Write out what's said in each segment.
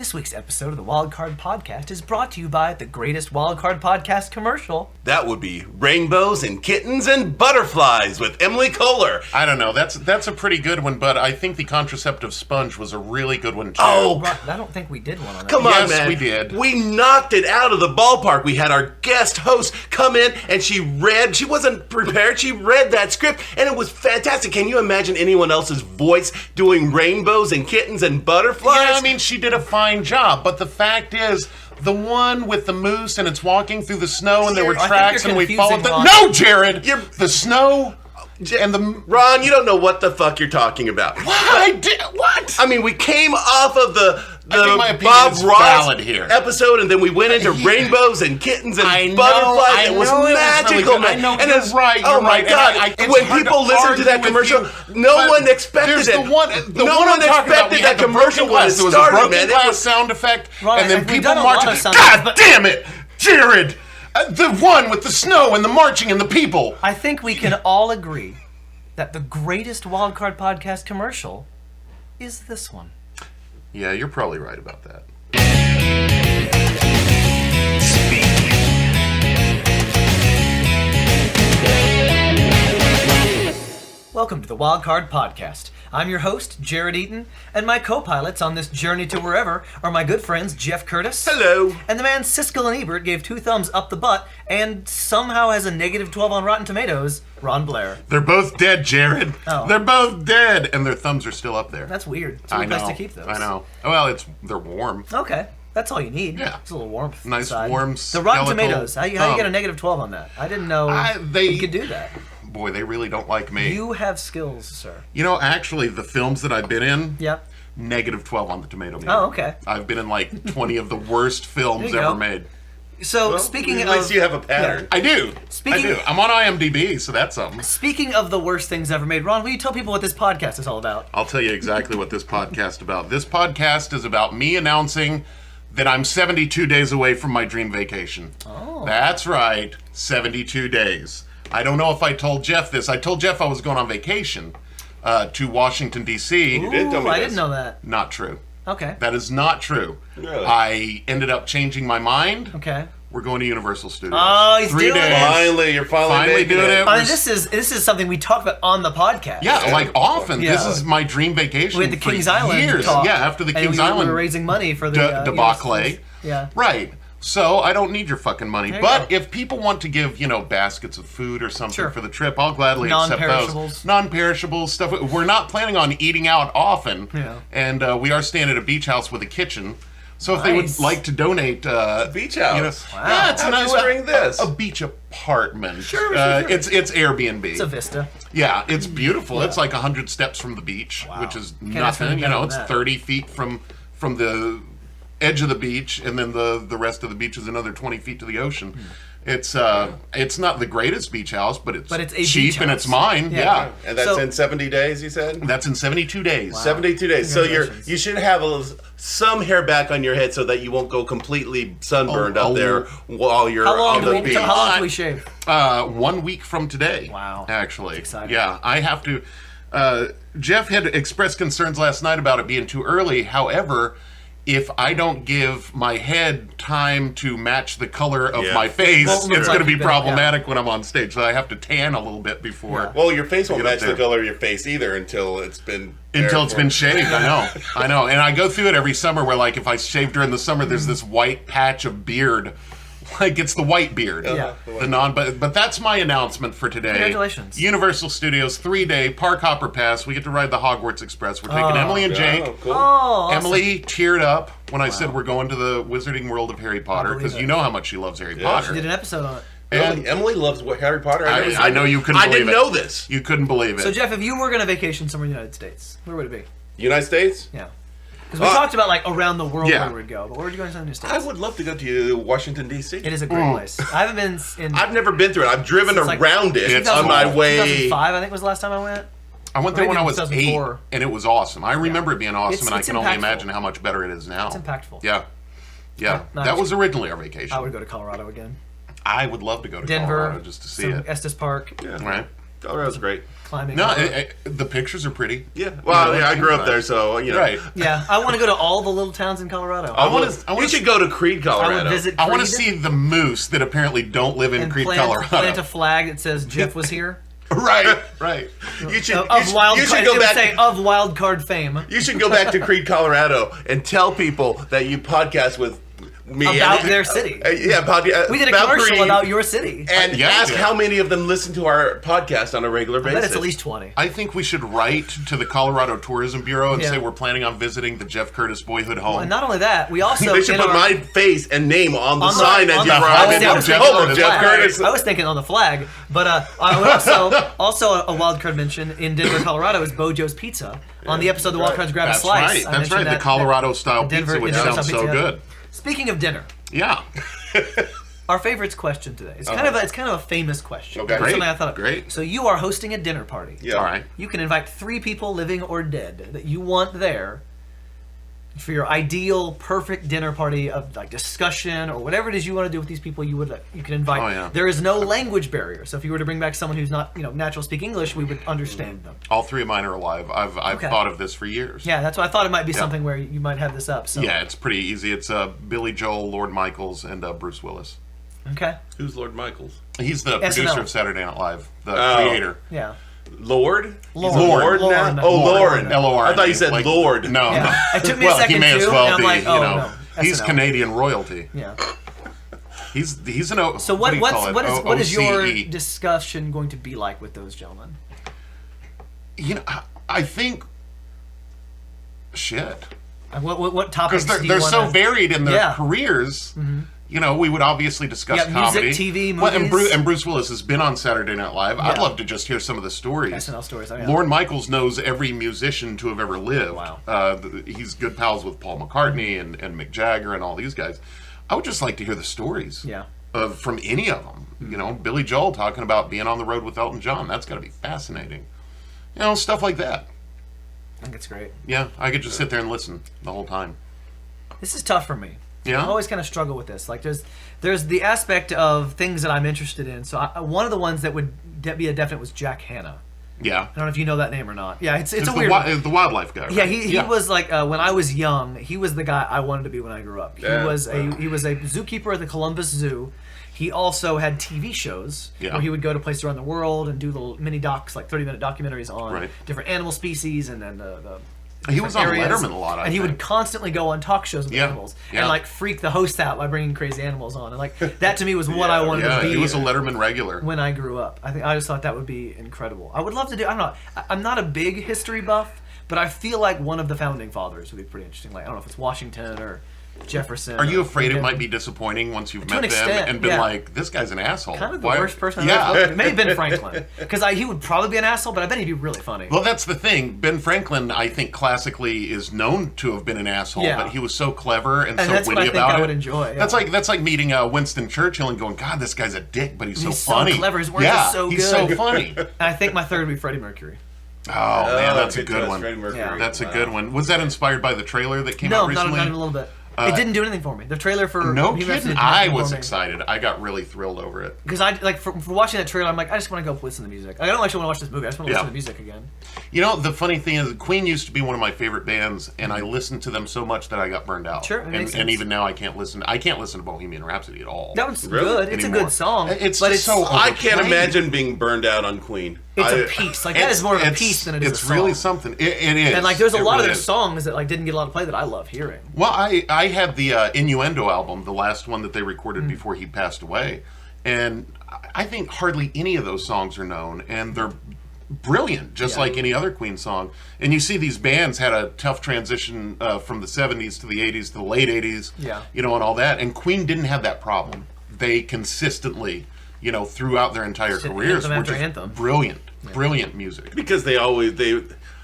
This week's episode of the Wild Card Podcast is brought to you by the greatest Wild Card Podcast commercial. That would be Rainbows and Kittens and Butterflies with Emily Kohler. I don't know. That's a pretty good one, but I think the contraceptive sponge was a really good one, too. Oh, I don't think we did one on that. come on, Yes, man. we did. We knocked it out of the ballpark. We had our guest host come in, and she wasn't prepared. She read that script, and it was fantastic. Can you imagine anyone else's voice doing Rainbows and Kittens and Butterflies? Yeah, I mean, she did a fine job, but the fact is, the one with the moose and it's walking through the snow and there were tracks and we followed the... No, Jared! The snow and the... Ron, you don't know what the fuck you're talking about. What? I mean, we came off of the I think my opinion Bob is Ross valid here. episode, and then we went into Rainbows and Kittens and Butterflies. It was magical, really man. I know, and you're right. Oh my God! When people listen to that commercial, no one expected it. The one one expected that commercial when it There was a started, broken man. glass sound effect, Right, and then we've people done a lot marching. of sound God effects, damn it, Jared! The one with the snow and the marching and the people. I think we can all agree that the greatest Wild Card Podcast commercial is this one. Yeah, you're probably right about that. Welcome to the Wild Card Podcast. I'm your host, Jared Eaton, and my co-pilots on this journey to wherever are my good friends Jeff Curtis. Hello. And the man Siskel and Ebert gave 2 thumbs up the butt and somehow has a negative 12 on Rotten Tomatoes, Ron Blair. They're both dead, Jared. Oh. They're both dead, and their thumbs are still up there. That's weird. It's I really best know. to keep those. I know. Well, they're warm. Okay. That's all you need. Yeah. It's a little warmth. Nice inside. warm The Rotten skeletal Tomatoes. How you get a negative 12 on that? I didn't know you could do that. Boy, they really don't like me. You have skills, sir. You know, actually, the films that I've been in, Yeah. negative 12 on the tomato meter. Oh, okay. I've been in like 20 of the worst films There you ever go. made. So Well, speaking at of, least you have a pattern. I do. Speaking- I do. I'm on IMDb, so that's something. Speaking of the worst things ever made, Ron, will you tell people what this podcast is all about? I'll tell you exactly what this podcast is about. This podcast is about me announcing that I'm 72 days away from my dream vacation. Oh. That's right, 72 days. I don't know if I told Jeff this. I told Jeff I was going on vacation to Washington, D.C. Ooh, did tell me I this. didn't know that. Not true. Okay. That is not true. Really? I ended up changing my mind. Okay. We're going to Universal Studios. Oh, he's 3 doing days. it. Finally, you're finally making doing it. I mean, this is something we talk about on the podcast. Yeah, like often. Yeah. This is my dream vacation We had the for Kings Island years. talk. Yeah, after the and Kings we Island were raising money for the debacle. Yeah. Right. So I don't need your fucking money. There you But go. if people want to give, baskets of food or something Sure. for the trip, I'll gladly accept Non-perishables. those. Non-perishable stuff. We're not planning on eating out often. Yeah. And we are staying at a beach house with a kitchen. So if they would Nice. like to donate... Beach house. Wow. Yeah, it's How'd a you nice... spring this? A beach apartment. Sure. It's Airbnb. It's a vista. Yeah, it's beautiful. It's like 100 steps from the beach, which is ask for nothing. anything It's better than that. 30 feet from the edge of the beach, and then the rest of the beach is another 20 feet to the ocean. It's not the greatest beach house, but it's a cheap beach and house. it's mine. Yeah. Yeah. And that's So- in 70 days, you said? That's in 72 days. 72 days. So Congratulations. you should have some hair back on your head so that you won't go completely sunburned up there while you're How long on the beach. do we shave? 1 week from today. Wow. Actually. That's exciting. Yeah, I have to... Jeff had expressed concerns last night about it being too early. However, if I don't give my head time to match the color of Yeah. my face, Won't look it's like going to be you've been- problematic when I'm on stage. So I have to tan a little bit before... Well, your face won't Get up match the there. color of your face either until it's been... Until it's been shaved, I know. And I go through it every summer where, like, if I shave during the summer, there's this white patch of beard. Like, it's the white beard. Yeah. But that's my announcement for today. Congratulations. Universal Studios, 3-day Park Hopper Pass. We get to ride the Hogwarts Express. We're taking Emily and Jake. Oh, cool. Oh, awesome. Emily teared up when I said we're going to the Wizarding World of Harry Potter, believe because it. you know how much she loves Harry She Potter. did an episode on it. And Emily loves Harry Potter. I know you couldn't I believe didn't it. know this. You couldn't believe it. So, Jeff, if you were going to vacation somewhere in the United States, where would it be? United States? Yeah. Because we talked about, like, around the world Yeah. where we'd go, but where would you go in the United States? I would love to go to Washington, D.C. It is a great place. I haven't been in... I've never been through it. I've driven Since, like, around it It's on my way. 2005, I think, was the last time I went. I went there Maybe when I was 8, 2004. and it was awesome. I remember it being awesome, and I It's can only impactful. imagine how much better it is now. It's impactful. Yeah. Yeah. No, That it's- was originally our vacation. I would go to Colorado again. I would love to go to Denver. Colorado just to see some it. Estes Park. Yeah. Right? Colorado's great. Climbing. No, the pictures are pretty. Yeah. Well, I grew up there, so Right. Yeah, I want to go to all the little towns in Colorado. You should go to Creed, Colorado. I would visit Creed. I want to see the moose that apparently don't live in Creed, Colorado. Plant a flag that says Jeff was here. Right. You should say of wild card fame. You should go back to Creed, Colorado, and tell people that you podcast with me about their city. We did a commercial about your city, and ask how many of them listen to our podcast on a regular basis. I bet it's at least 20. I think we should write to the Colorado Tourism Bureau and say we're planning on visiting the Jeff Curtis boyhood home. Well, and not only that, we also they should put my face and name on the sign as you drive in. Jeff Curtis. I was thinking on the flag, but I would also a wild card mention in Denver, Colorado is Bojo's Pizza. On the episode, the wild cards grab a slice. That's right. The Colorado style pizza, which sounds so good. Speaking of dinner, our favorites question today. It's kind of a famous question. Okay, something I thought of. Great. So you are hosting a dinner party. Yeah. All right. You can invite 3 people, living or dead, that you want there for your ideal, perfect dinner party of like discussion or whatever it is you want to do with these people. You can invite. Oh, yeah. There is no language barrier. So if you were to bring back someone who's not natural speak English, we would understand them. All 3 of mine are alive. I've thought of this for years. Yeah, that's why I thought it might be something where you might have this up. So. Yeah, it's pretty easy. It's Billy Joel, Lord Michaels, and Bruce Willis. Okay. Who's Lord Michaels? He's the SNL. producer of Saturday Night Live, the creator. Yeah. Lord? Lord now? Oh, Lauren. L-O-R-N. I thought you said Lord. No. Yeah. It took me a second he may too, as well and I'm be, like, no. He's SNL. Canadian royalty. Yeah. He's an So what is your OCE? discussion going to be like with those gentlemen? I think shit. What topics? Because they're so varied in their careers. Mm-hmm. We would obviously discuss comedy. Music, TV, movies. And Bruce Willis has been on Saturday Night Live. I'd love to just hear some of the stories. SNL stories. Lorne Michaels knows every musician to have ever lived. Wow. He's good pals with Paul McCartney and Mick Jagger and all these guys. I would just like to hear the stories. Yeah. From any of them. Mm-hmm. Billy Joel talking about being on the road with Elton John. That's got to be fascinating. Stuff like that. I think it's great. Yeah, I could just sit there and listen the whole time. This is tough for me. Yeah? I always kind of struggle with this. Like, there's the aspect of things that I'm interested in. So one of the ones that would be a definite was Jack Hanna. Yeah. I don't know if you know that name or not. Yeah, it's a weird weird the wildlife guy. Right? Yeah, he was like when I was young. He was the guy I wanted to be when I grew up. He was a zookeeper at the Columbus Zoo. He also had TV shows where he would go to places around the world and do little mini docs, like 30-minute documentaries on different animal species and then the he was on areas. Letterman a lot, and he would constantly go on talk shows with animals and like freak the host out by bringing crazy animals on. And like that to me was what I wanted to be. He was a Letterman regular when I grew up. I just thought that would be incredible. I would love to do. I'm not a big history buff, but I feel like one of the founding fathers would be pretty interesting. Like I don't know if it's Washington or Jefferson. Are you afraid it might be disappointing once you've met them and been like, this guy's an asshole? Kind of the worst person I've ever maybe Ben Franklin. Because he would probably be an asshole, but I bet he'd be really funny. Well, that's the thing. Ben Franklin, I think, classically is known to have been an asshole, but he was so clever and so witty about it. That's what I think I would enjoy. Yeah. That's like meeting Winston Churchill and going, God, this guy's a dick, but he's so funny. So clever. His words are so good. He's so funny. And I think my third would be Freddie Mercury. Oh, man, that's a good one. Yeah. That's a good one. Was that inspired by the trailer that came out recently? No, not even a little bit. It didn't do anything for me. The trailer for no kidding. I was excited. I got really thrilled over it because I like for watching that trailer. I'm like, I just want to go listen to the music. I don't actually want to watch this movie. I just want to listen to the music again. The funny thing is, Queen used to be one of my favorite bands, and I listened to them so much that I got burned out. Sure, and even now I can't listen. I can't listen to Bohemian Rhapsody at all. That one's good. It's anymore. A good song. It's so. I can't imagine being burned out on Queen. It's a piece. Like that is more of a piece than it is a song. It's really something. It is. And like, there's a lot of their songs that like didn't get a lot of play that I love hearing. Well, I had the Innuendo album, the last one that they recorded before he passed away, and I think hardly any of those songs are known, and they're brilliant, just like any other Queen song. And you see these bands had a tough transition from the 70s to the 80s to the late 80s, and all that, and Queen didn't have that problem. They consistently, throughout their entire careers were just brilliant music. Because they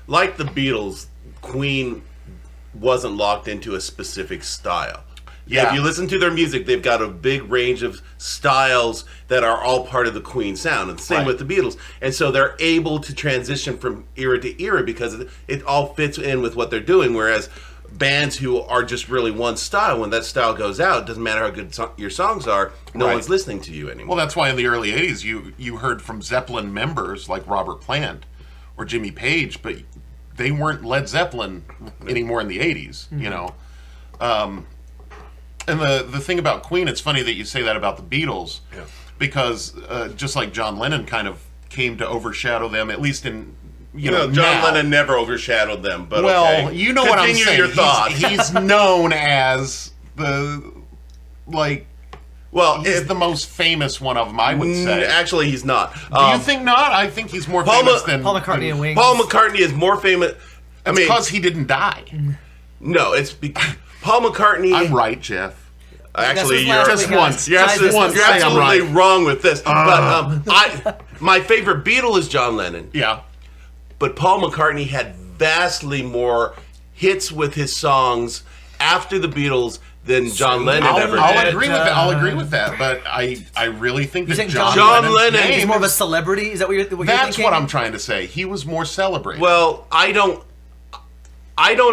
like the Beatles, Queen wasn't locked into a specific style. Yeah. If you listen to their music, they've got a big range of styles that are all part of the Queen sound. And the same with the Beatles. And so they're able to transition from era to era because it all fits in with what they're doing. Whereas bands who are just really one style. When that style goes out, it doesn't matter how good your songs are, no one's listening to you anymore. Well, that's why in the early 80s you heard from Zeppelin members like Robert Plant or Jimmy Page, but they weren't Led Zeppelin anymore in the 80s, you know. And the thing about Queen, it's funny that you say that about the Beatles, because just like John Lennon kind of came to overshadow them, at least in, you know, John Lennon never overshadowed them, but well, okay. you know what I'm Continue saying. your thought. He's known as the, like, he's the most famous one of them, I would say. Actually, he's not. Do you think not? I think he's more famous than Paul McCartney and Wings. Paul McCartney is more famous. I mean, because he didn't die. No, it's Paul McCartney. I'm right, Jeff. Actually, you're just once. You're absolutely wrong with this. Uh. But my favorite Beatle is John Lennon. Yeah. But Paul McCartney had vastly more hits with his songs after the Beatles than John Lennon ever did. I'll agree with that. But I really think that John Lennon is more of a celebrity. Is that what you're thinking? That's what I'm trying to say. He was more celebrated. Well, I don't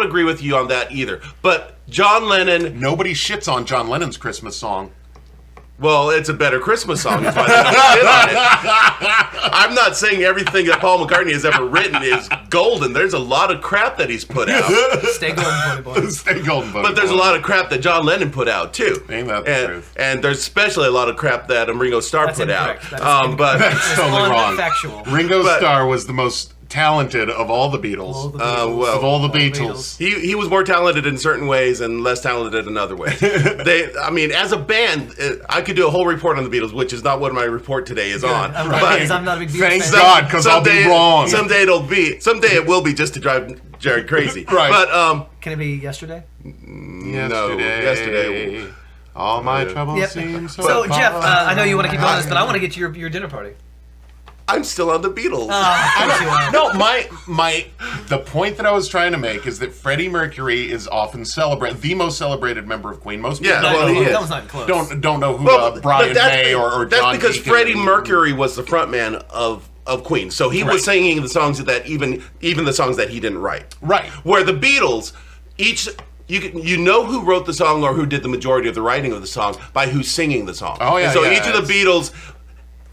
agree with you on that either. But John Lennon... Nobody shits on John Lennon's Christmas song. Well, it's a better Christmas song if I don't shit on it. I'm not saying everything that Paul McCartney has ever written is golden. There's a lot of crap that he's put out. Stay golden, buddy boy. Stay golden, buddy But there's a lot of crap that John Lennon put out, too. Ain't that the truth? And there's especially a lot of crap that Ringo Starr put out. But that's totally wrong. Factual. Ringo Starr was the most talented of all the Beatles. Of all the Beatles. He was more talented in certain ways and less talented in other ways. As a band, I could do a whole report on the Beatles, which is not what my report today is on. I'm right, because I'm not a big Beatles Thank fan. God, because I'll be wrong. Someday it will be just to drive Jared crazy. Right. But can it be yesterday? No, yesterday. All my troubles seem so Jeff, I know you want to keep on this, but I want to get to your dinner party. I'm still on the Beatles. No, the point that I was trying to make is that Freddie Mercury is often the most celebrated member of Queen. Most people that was not close. don't know who Brian May or that's John because Deacon Freddie Mercury was the frontman of Queen, so he was singing the songs that even the songs that he didn't write. Right. Where the Beatles, you know who wrote the song or who did the majority of the writing of the song by who's singing the song. Oh yeah. And so each of the Beatles.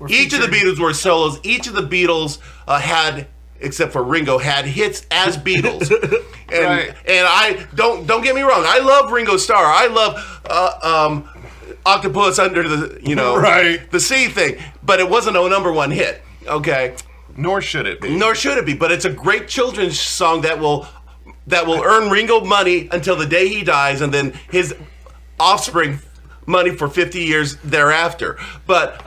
Each of the Beatles were solos. Each of the Beatles had, except for Ringo, had hits as Beatles. And I don't get me wrong. I love Ringo Starr. I love Octopus Under the Sea thing. But it wasn't a number one hit. Okay. Nor should it be. But it's a great children's song that will earn Ringo money until the day he dies, and then his offspring money for 50 years thereafter. But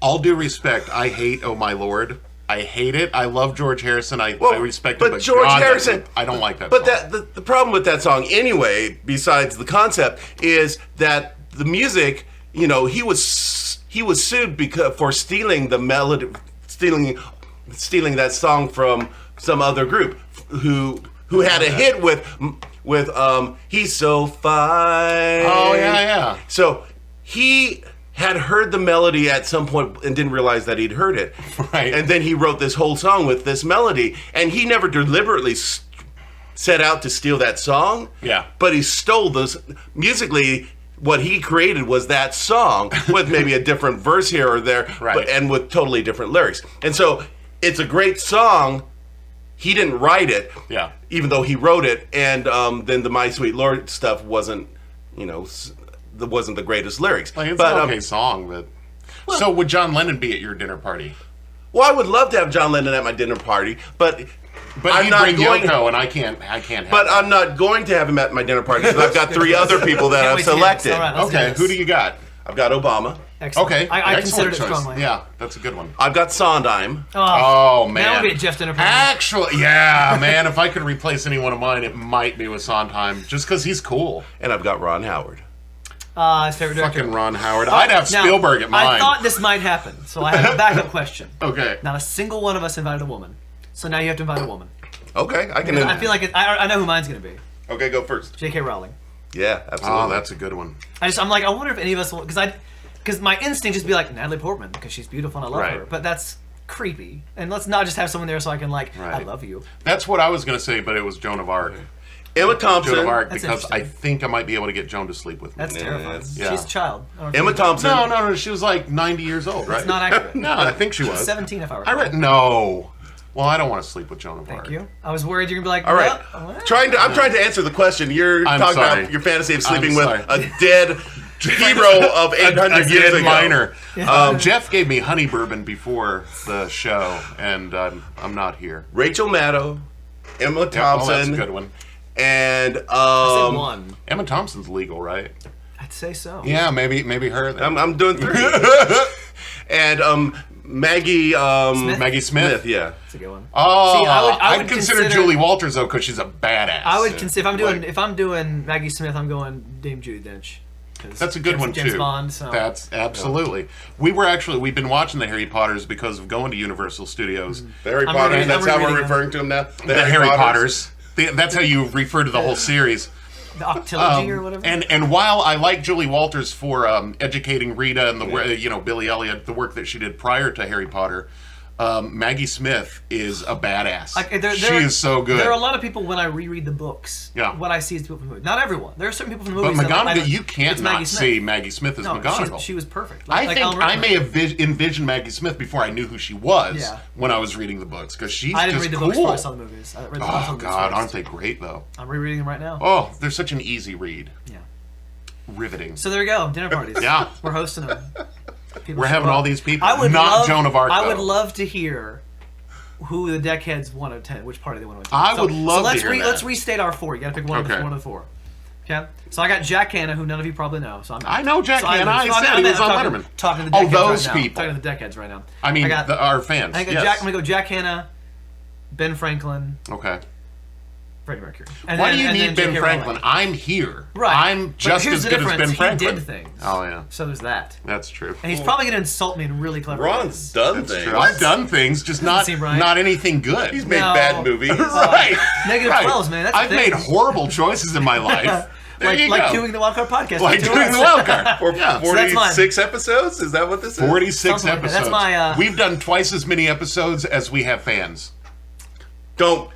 all due respect, I hate Oh My Lord. I hate it. I love George Harrison. I respect him. But George Harrison, I don't like that song. But the problem with that song, anyway, besides the concept, is that the music. He was sued for stealing the melody, stealing that song from some other group who had a hit with He's So Fine. Oh yeah. So he had heard the melody at some point and didn't realize that he'd heard it. Right. And then he wrote this whole song with this melody. And he never deliberately set out to steal that song. Yeah. But he stole those. Musically, what he created was that song with maybe a different verse here or there. Right. And with totally different lyrics. And so it's a great song. He didn't write it. Yeah. Even though he wrote it. And then the My Sweet Lord stuff wasn't, wasn't the greatest lyrics. It's an okay song, but... So would John Lennon be at your dinner party? Well, I would love to have John Lennon at my dinner party, but I'm not going Yoko, and I can't have But I'm not going to have him at my dinner party because I've got 3 other people that I've selected. Okay, who do you got? I've got Obama. Excellent. Okay, I considered it strongly. Yeah, that's a good one. I've got Sondheim. Oh man, that would be a Jeff dinner party. Actually, yeah, man. If I could replace any one of mine, it might be with Sondheim, just because he's cool. And I've got Ron Howard. His favorite director. Fucking Ron Howard. I'd have Spielberg at mine. I thought this might happen, so I have a backup question. Okay. Not a single one of us invited a woman, so now you have to invite a woman. Okay, I can. I feel like I know who mine's gonna be. Okay, go first. J.K. Rowling. Yeah, absolutely. Oh, that's a good one. I'm like, I wonder if any of us will, because my instinct is to be like Natalie Portman because she's beautiful and I love her, but that's creepy. And let's not just have someone there so I can I love you. That's what I was gonna say, but it was Joan of Arc. Emma Thompson. Joan of Arc, That's because I interesting. think I might be able to get Joan to sleep with me. That's terrifying. Yeah. She's a child. I don't know if Emma you- Thompson. No, she was like 90 years old, right? It's not accurate. No, I think she was. 17 if I I recall. read no. Well, I don't want to sleep with Joan of Arc. Thank you. I was worried you're going to be like, All right. what? I'm trying to answer the question. You're I'm talking sorry. about your fantasy of sleeping I'm with sorry. a dead hero of 800 years Again, ago. minor. Jeff gave me honey bourbon before the show, and I'm not here. Rachel Maddow, Emma Yeah, oh, Thompson, that's a good one. and I said one. Emma Thompson's legal, right? I'd say so. Yeah, maybe her. Then. I'm doing 3. And Maggie Maggie Smith. yeah. That's a good one. Oh, See, I would I'd consider consider- Julie Walters though, because she's a badass. I would consider Like- if I'm doing Maggie Smith, I'm going Dame Judi Dench. 'Cause That's a good one James too. Bond. So That's absolutely. We've been watching the Harry Potters because of going to Universal Studios. The Harry I'm Potters, reading- that's I'm how we're reading referring to them now? The Harry Potters. That's how you refer to the whole series. the Octilogy or whatever. And while I like Julie Walters for educating Rita and Billy Elliot, the work that she did prior to Harry Potter, Maggie Smith is a badass. She is so good. There are a lot of people when I reread the books. Yeah. What I see is people from the movie. Not everyone. There are certain people from the But movies. McGonagall, you can't it's not Maggie Smith. see Maggie Smith as No, McGonagall. she was perfect. I think Alan I Rickman. may have envisioned Maggie Smith before I knew who she was Yeah. when I was reading the books, because she's I didn't just read the cool. books before I saw the movies. I read the books Oh on the God, movies aren't first. they great though? I'm rereading them right now. Oh, they're such an easy read. Yeah. Riveting. So there you go. Dinner parties. Yeah. We're hosting them. People We're show having up. all these people. I would Not love, Joan of Arc, I would though. love to hear who the deckheads want to attend, which party they want to attend. I would love to let's hear that. let's restate our 4. You got to pick one, Okay. one of the 4. Okay. So I got Jack Hanna, who none of you probably know. So I know Jack Hanna. I said he was on Letterman. Talking to the Oh, deckheads those right now. people. Talking to the deckheads right now. I mean, got, our fans. I got yes. I'm gonna go Jack Hanna, Ben Franklin, Okay. Freddie Mercury. And Why then- do you and need then Ben J.K. Franklin? Rowling. I'm here. Right. I'm But just here's as the good as difference. Ben Franklin. He did things. Oh yeah, So there's that. that's true. And he's probably gonna insult me in really clever Ron's ways. done That's things. true. I've done things, just not seem right. not anything good. He's made No. bad movies. right. Negative Right. 12s, man. That's I've the thing. made horrible choices in my life. There you like go. doing the Wildcard podcast. Like with two doing of the us. wild card. Or Yeah. So that's mine. 46 episodes? Is that what this is? 46 Something like that. episodes. That's my, We've done twice as many episodes as we have fans. Don't.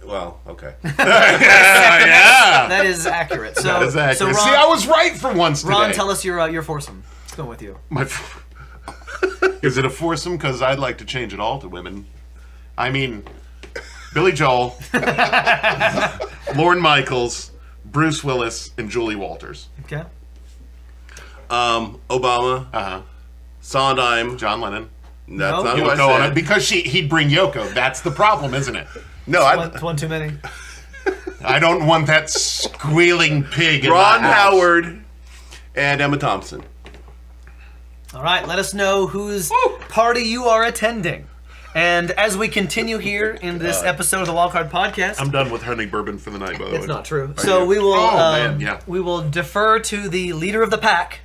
Well, okay. Yeah. That is accurate. So, That is accurate. so Ron, See, I was right for once today. Ron, tell us your foursome. Let's go with you. Is it a foursome? Because I'd like to change it all to women. I mean, Billy Joel, Lorne Michaels, Bruce Willis, and Julie Walters. Okay. Obama, Uh-huh. Sondheim. John Lennon. That's No. not You who I would know on said. it because he'd bring Yoko. That's the problem, isn't it? No, I. One too many. I don't want that squealing pig in Ron my house. Howard and Emma Thompson. All right. Let us know whose party you are attending. And as we continue here in this episode of the Wildcard Podcast, I'm done with honey bourbon for the night, by the way. it's not true. So we will man, yeah. we will defer to the leader of the pack.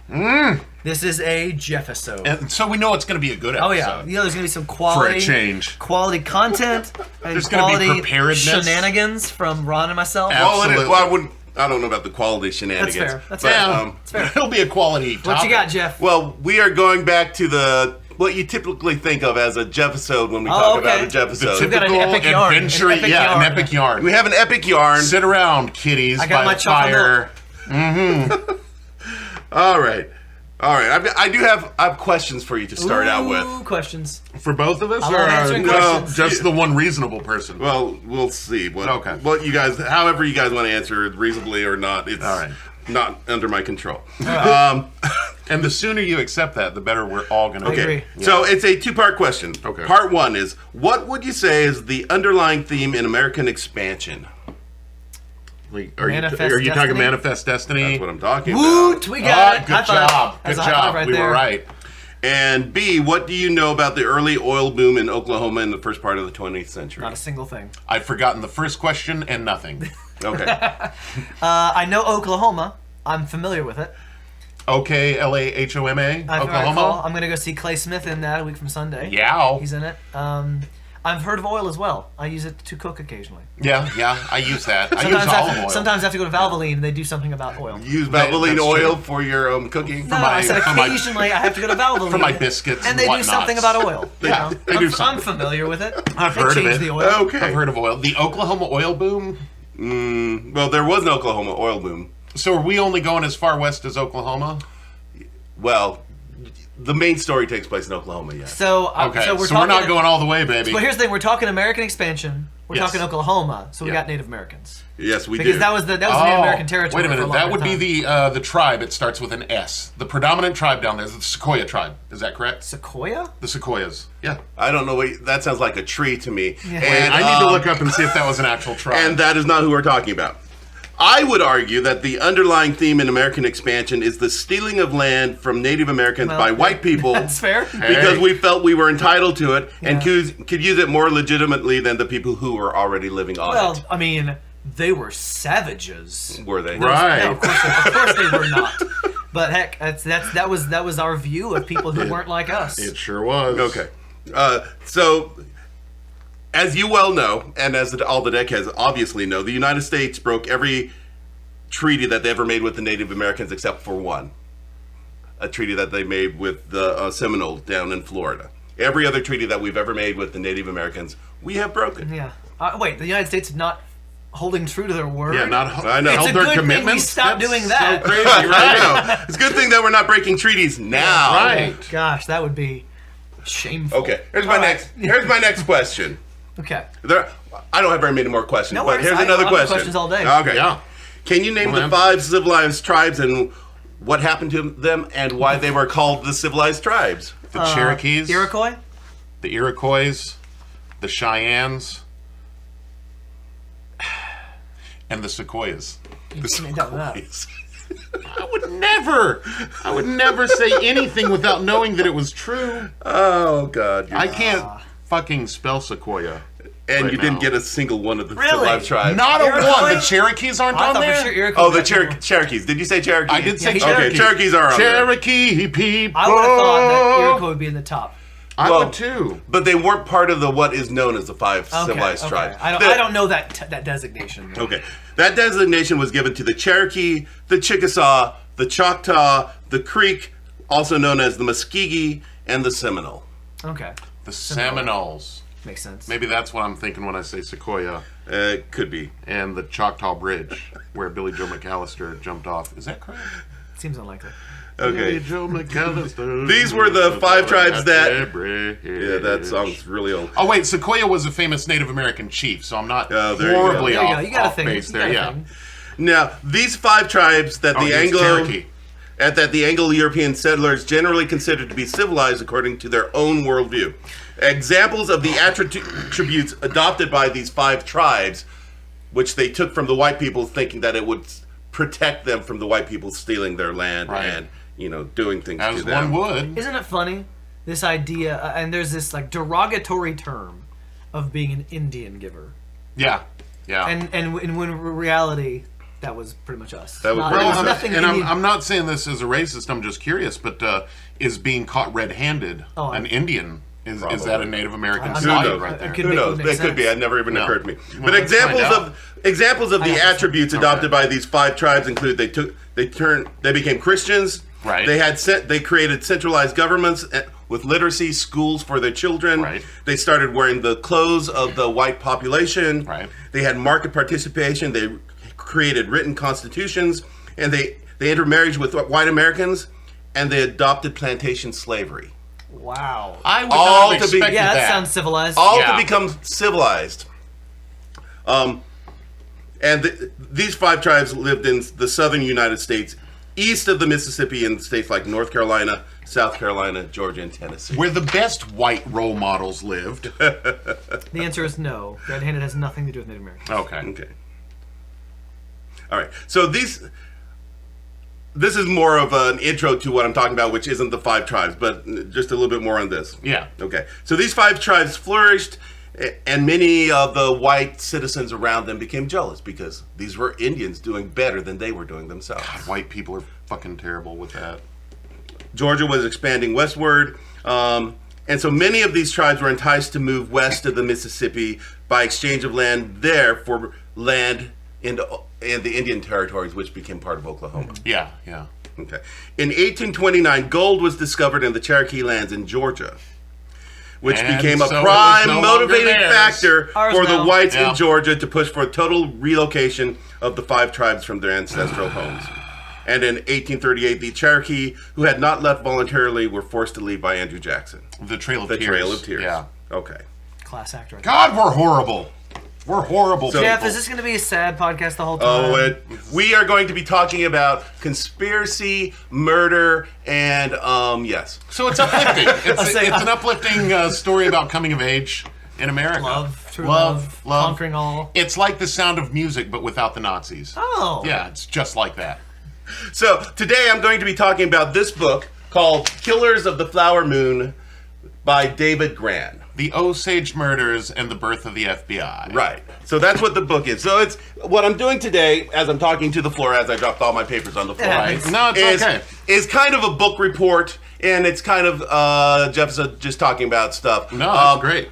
This is a Jeff episode. And so we know it's going to be a good episode. Oh yeah, you know there's gonna be some quality, change. quality content, and There's gonna be quality preparedness. shenanigans from Ron and myself. Absolutely. Well, I wouldn't. I don't know about the quality shenanigans. That's fair. That's but, fair. That's fair. It'll be a quality topic. What you got, Jeff? Well, we are going back to what you typically think of as a Jeff-isode when we talk okay. about a Jeff-eode. We've got an Typical epic yarn. adventure, An epic yeah, yarn. an epic yarn. We have an epic yarn. Sit around, kiddies, I got by my the chocolate fire. All right. I have questions for you to start out with. Ooh, questions. For both of us, I love answering questions. just the one reasonable person? Well, we'll see. Okay. What you guys, however you guys want to answer it, reasonably or not, it's All right. not under my control. And the sooner you accept that, the better we're all going to Okay. agree. So it's a two-part question. Okay. Part one is, what would you say is the underlying theme in American expansion? Are Manifest you talking Destiny? Manifest Destiny? That's what I'm talking Woot! about. We got it. Good High five. job. That's Good a high five job. right We there. were right. And B, what do you know about the early oil boom in Oklahoma in the first part of the 20th century? Not a single thing. I've forgotten the first question and nothing. Okay. I know Oklahoma. I'm familiar with it. Okay, Lahoma, I recall. Oklahoma. I'm gonna go see Clay Smith in that a week from Sunday. Yeah. He's in it. I've heard of oil as well. I use it to cook occasionally. Yeah, I use that. I use olive oil. Sometimes I have to go to Valvoline and they do something about oil. Use Valvoline That's oil true. for your cooking? No, I said occasionally I have to go to Valvoline for my biscuits and they do whatnots. something about oil. you Yeah, know? they do I'm something. familiar with it. I've They heard of change it. the oil. Okay. I've heard of oil. The Oklahoma oil boom. Well, there was an Oklahoma oil boom. So are we only going as far west as Oklahoma? Well, the main story takes place in Oklahoma, yeah. So we're not going all the way, baby. But here's the thing: we're talking American expansion. We're Yes. talking Oklahoma, so we Yeah. got Native Americans. Yes, we Because do. that was the Native American territory. Wait a for minute. long That would time. be the tribe. It starts with an S. The predominant tribe down there is the Sequoia tribe. Is that correct? Sequoia. The Sequoias. Yeah. I don't know what... That sounds like a tree to me. Yeah. And, I need to look up and see if that was an actual tribe. And that is not who we're talking about. I would argue that the underlying theme in American expansion is the stealing of land from Native Americans by white people. That's fair. Because we felt we were entitled to it and Yeah. could use it more legitimately than the people who were already living on it. Well, I mean, they were savages. Were they? Right. No, of course they were not. But heck, that was our view of people who weren't like us. It sure was. Okay. So, as you well know, and as all the deckheads obviously know, the United States broke every treaty that they ever made with the Native Americans except for one. A treaty that they made with the Seminoles down in Florida. Every other treaty that we've ever made with the Native Americans, we have broken. Yeah. Wait, the United States is not holding true to their word? Yeah, I know. It's held a their good thing we commitments. stopped That's doing that. So crazy, I right? know. It's a good thing that we're not breaking treaties now. Right. Gosh, that would be shameful. Okay. Here's my next question. Okay. I don't have very many more questions, No but worries. here's I another have question. questions all day. Okay. Yeah. Can you name the 5 civilized tribes and what happened to them and why they were called the civilized tribes? The Cherokees. Iroquois? The Iroquois. The Cheyennes. And the Sequoias. You can't doubt that. I would never say anything without knowing that it was true. Oh, God. I can't fucking spell Sequoia. And right you didn't now. get a single one of the Really? civilized tribes. Not a Iroquois? one. The Cherokees aren't I on thought there. for sure Iroquois. Oh, the was that Cherokees. Did you say Cherokee? I did say Yeah, Cherokee. Okay, Cherokees are on there. Cherokee people. I would have thought that Iroquois would be in the top. I Well, would too. But they weren't part of the what is known as the 5 Okay, civilized okay. tribes. I don't know that designation. Okay. That designation was given to the Cherokee, the Chickasaw, the Choctaw, the Creek, also known as the Muskegee, and the Seminole. Okay. The Seminoles. Makes sense. Maybe that's what I'm thinking when I say Sequoia. Could be. And the Choctaw Bridge, where Billy Joe McAllister jumped off. Is that correct? Seems unlikely. Okay. Billy Joe McAllister. These were the 5 tribes that... Bridge. Yeah, that song's really old. Oh wait, Sequoia was a famous Native American chief, so I'm not Oh, there you go. horribly There you go. off, You got a off thing. base You there. got a Yeah. thing. Now, these 5 tribes that Oh, the it's Cherokee. Anglo-European settlers generally considered to be civilized according to their own worldview. Examples of the attributes adopted by these 5 tribes, which they took from the white people, thinking that it would protect them from the white people stealing their land Right. and doing things As to them. one would. Isn't it funny? This idea, and there's this like derogatory term of being an Indian giver, Yeah. Yeah. and when in reality that was pretty much us. That was Not- pretty there was much us. nothing and Indian. I'm not saying this as a racist. I'm just curious. But is being caught red-handed an Indian? Is that a Native American I'm slide not- right it there? could Who make- knows? make It could be. sense. It never even No. occurred to me. Well, But let's find out. examples of the got attributes adopted by these 5 tribes include they became Christians. Right. They created centralized governments with literacy schools for their children. Right. They started wearing the clothes of the white population. Right. They had market participation. They created written constitutions, and they intermarried with white Americans, and they adopted plantation slavery. Wow. I would All not have to be- expected Yeah, that that. sounds civilized. All Yeah. to become civilized. These 5 tribes lived in the southern United States, east of the Mississippi, in states like North Carolina, South Carolina, Georgia, and Tennessee. Where the best white role models lived. The answer is no. Red-handed has nothing to do with Native Americans. Okay. Okay. All right. So this is more of an intro to what I'm talking about, which isn't the 5 tribes, but just a little bit more on this. Yeah. Okay. So these 5 tribes flourished, and many of the white citizens around them became jealous because these were Indians doing better than they were doing themselves. White people are fucking terrible with that. Georgia was expanding westward, and so many of these tribes were enticed to move west of the Mississippi by exchange of land there for land in the Indian territories, which became part of Oklahoma. Yeah, yeah. Okay. In 1829, gold was discovered in the Cherokee lands in Georgia. which And became a so it was prime no longer motivating theirs. factor Ours for the now. whites Yeah. in Georgia to push for a total relocation of the 5 tribes from their ancestral homes. And in 1838, the Cherokee, who had not left voluntarily, were forced to leave by Andrew Jackson. The Trail of The Tears. Trail of Tears. Yeah. Okay. Class actor. God, we're horrible. We're horrible. So- Jeff, people. is this going to be a sad podcast the whole time? We are going to be talking about conspiracy, murder, and yes. So it's uplifting. It's say- an uplifting story about coming of age in America. Love, true love, conquering all. It's like The Sound of Music, but without the Nazis. Oh. Yeah, it's just like that. So today I'm going to be talking about this book called Killers of the Flower Moon by David Grann. The Osage Murders and the Birth of the FBI. Right. So that's what the book is. So it's what I'm doing today as I'm talking to the floor as I dropped all my papers on the floor. Right. No, it's okay. Is kind of a book report, and it's kind of Jeff's just talking about stuff. No, that's great.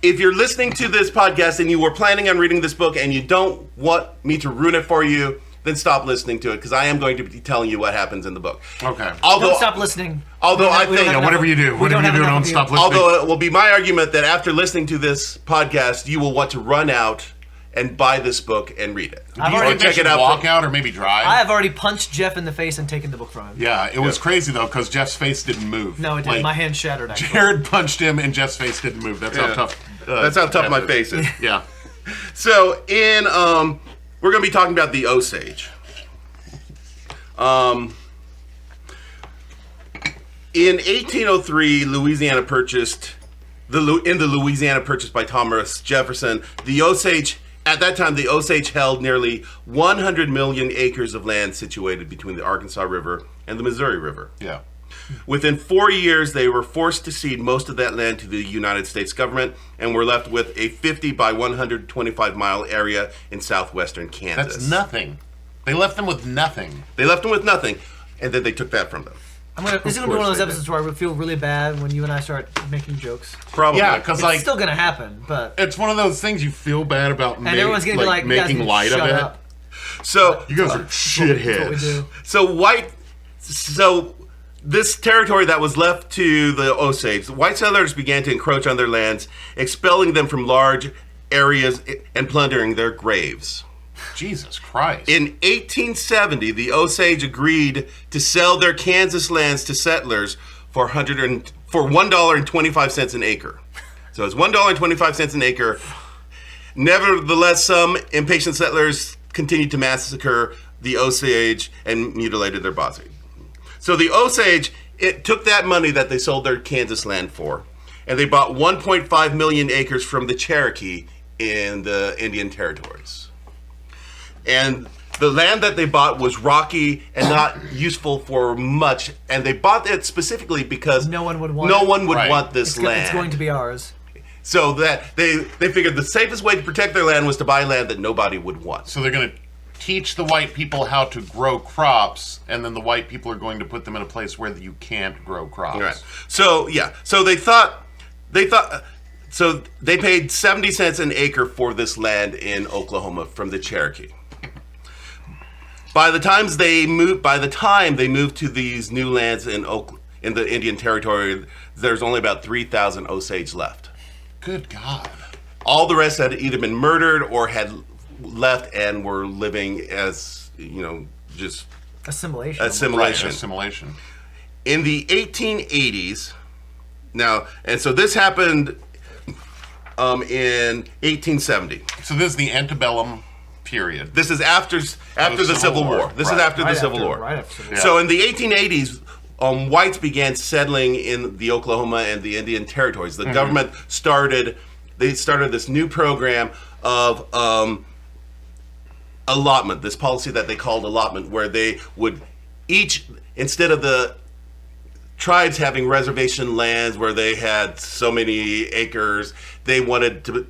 If you're listening to this podcast and you were planning on reading this book and you don't want me to ruin it for you, then stop listening to it, because I am going to be telling you what happens in the book. Okay. Although, Don't stop listening. Although I We don't think, have enough whatever of- you do, we whatever have you do, enough don't of you. stop listening. although it will be my argument that after listening to this podcast, you will want to run out and buy this book and read it. I've Do you already think they check should it out walk from- out or maybe drive? I have already punched Jeff in the face and taken the book from him. Yeah, it was crazy though because Jeff's face didn't move. No, it didn't. My hand shattered, actually. Jared punched him and Jeff's face didn't move. That's how Yeah. tough. That's how tough Jeff my is. face is. Yeah. So we're going to be talking about the Osage. In 1803, Louisiana purchased the Louisiana Purchase by Thomas Jefferson. The Osage, at that time, the Osage held nearly 100 million acres of land situated between the Arkansas River and the Missouri River. Yeah. Within 4 years, they were forced to cede most of that land to the United States government and were left with a 50 by 125 mile area in southwestern Kansas. That's nothing. They left them with nothing. They left them with nothing, and then they took that from them. This is going to be one of those episodes where I would feel really bad when you and I start making jokes. Probably. Yeah, because It's like still going to happen, but... it's one of those things you feel bad about. And everyone's going to be like, you guys making need to light of shut it. up. So You guys are That's what we shitheads. do. So this territory that was left to the Osage, white settlers began to encroach on their lands, expelling them from large areas and plundering their graves. Jesus Christ. In 1870, the Osage agreed to sell their Kansas lands to settlers for $1.25 an acre. So it's $1.25 an acre. Nevertheless, some impatient settlers continued to massacre the Osage and mutilated their body. So the Osage, it took that money that they sold their Kansas land for, and they bought 1.5 million acres from the Cherokee in the Indian Territories. And the land that they bought was rocky and not useful for much, and they bought it specifically because No one would want no it. one would Right. want this It's land. going to be ours. So that they figured the safest way to protect their land was to buy land that nobody would want. So they're going to teach the white people how to grow crops, and then the white people are going to put them in a place where you can't grow crops. Right. So yeah. So they thought. So they paid 70 cents an acre for this land in Oklahoma from the Cherokee. By the time they moved to these new lands in the Indian Territory, there's only about 3,000 Osage left. Good God. All the rest had either been murdered or had left and were living as, just Assimilation. Right, assimilation. assimilation. In the 1880s, and so this happened in 1870. So this is the antebellum period. This is after the Civil War. This is Right. after the Civil War. Right after Civil War. So in the 1880s, whites began settling in the Oklahoma and the Indian Territories. The government started this new program of allotment, this policy that they called allotment, where they would each, instead of the tribes having reservation lands where they had so many acres, they wanted to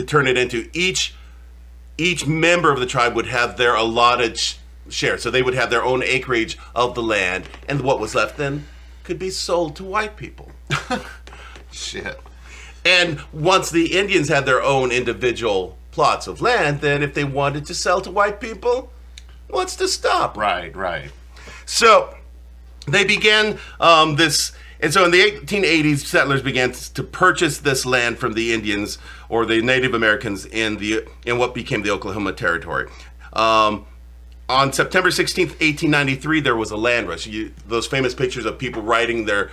turn it into each member of the tribe would have their allotted share. So they would have their own acreage of the land, and what was left then could be sold to white people. Shit. And once the Indians had their own individual plots of land, then if they wanted to sell to white people, what's to stop? Right. So they began this, And so in the 1880s, settlers began to purchase this land from the Indians or the Native Americans in what became the Oklahoma Territory. On September 16th, 1893, there was a land rush. Those famous pictures of people riding their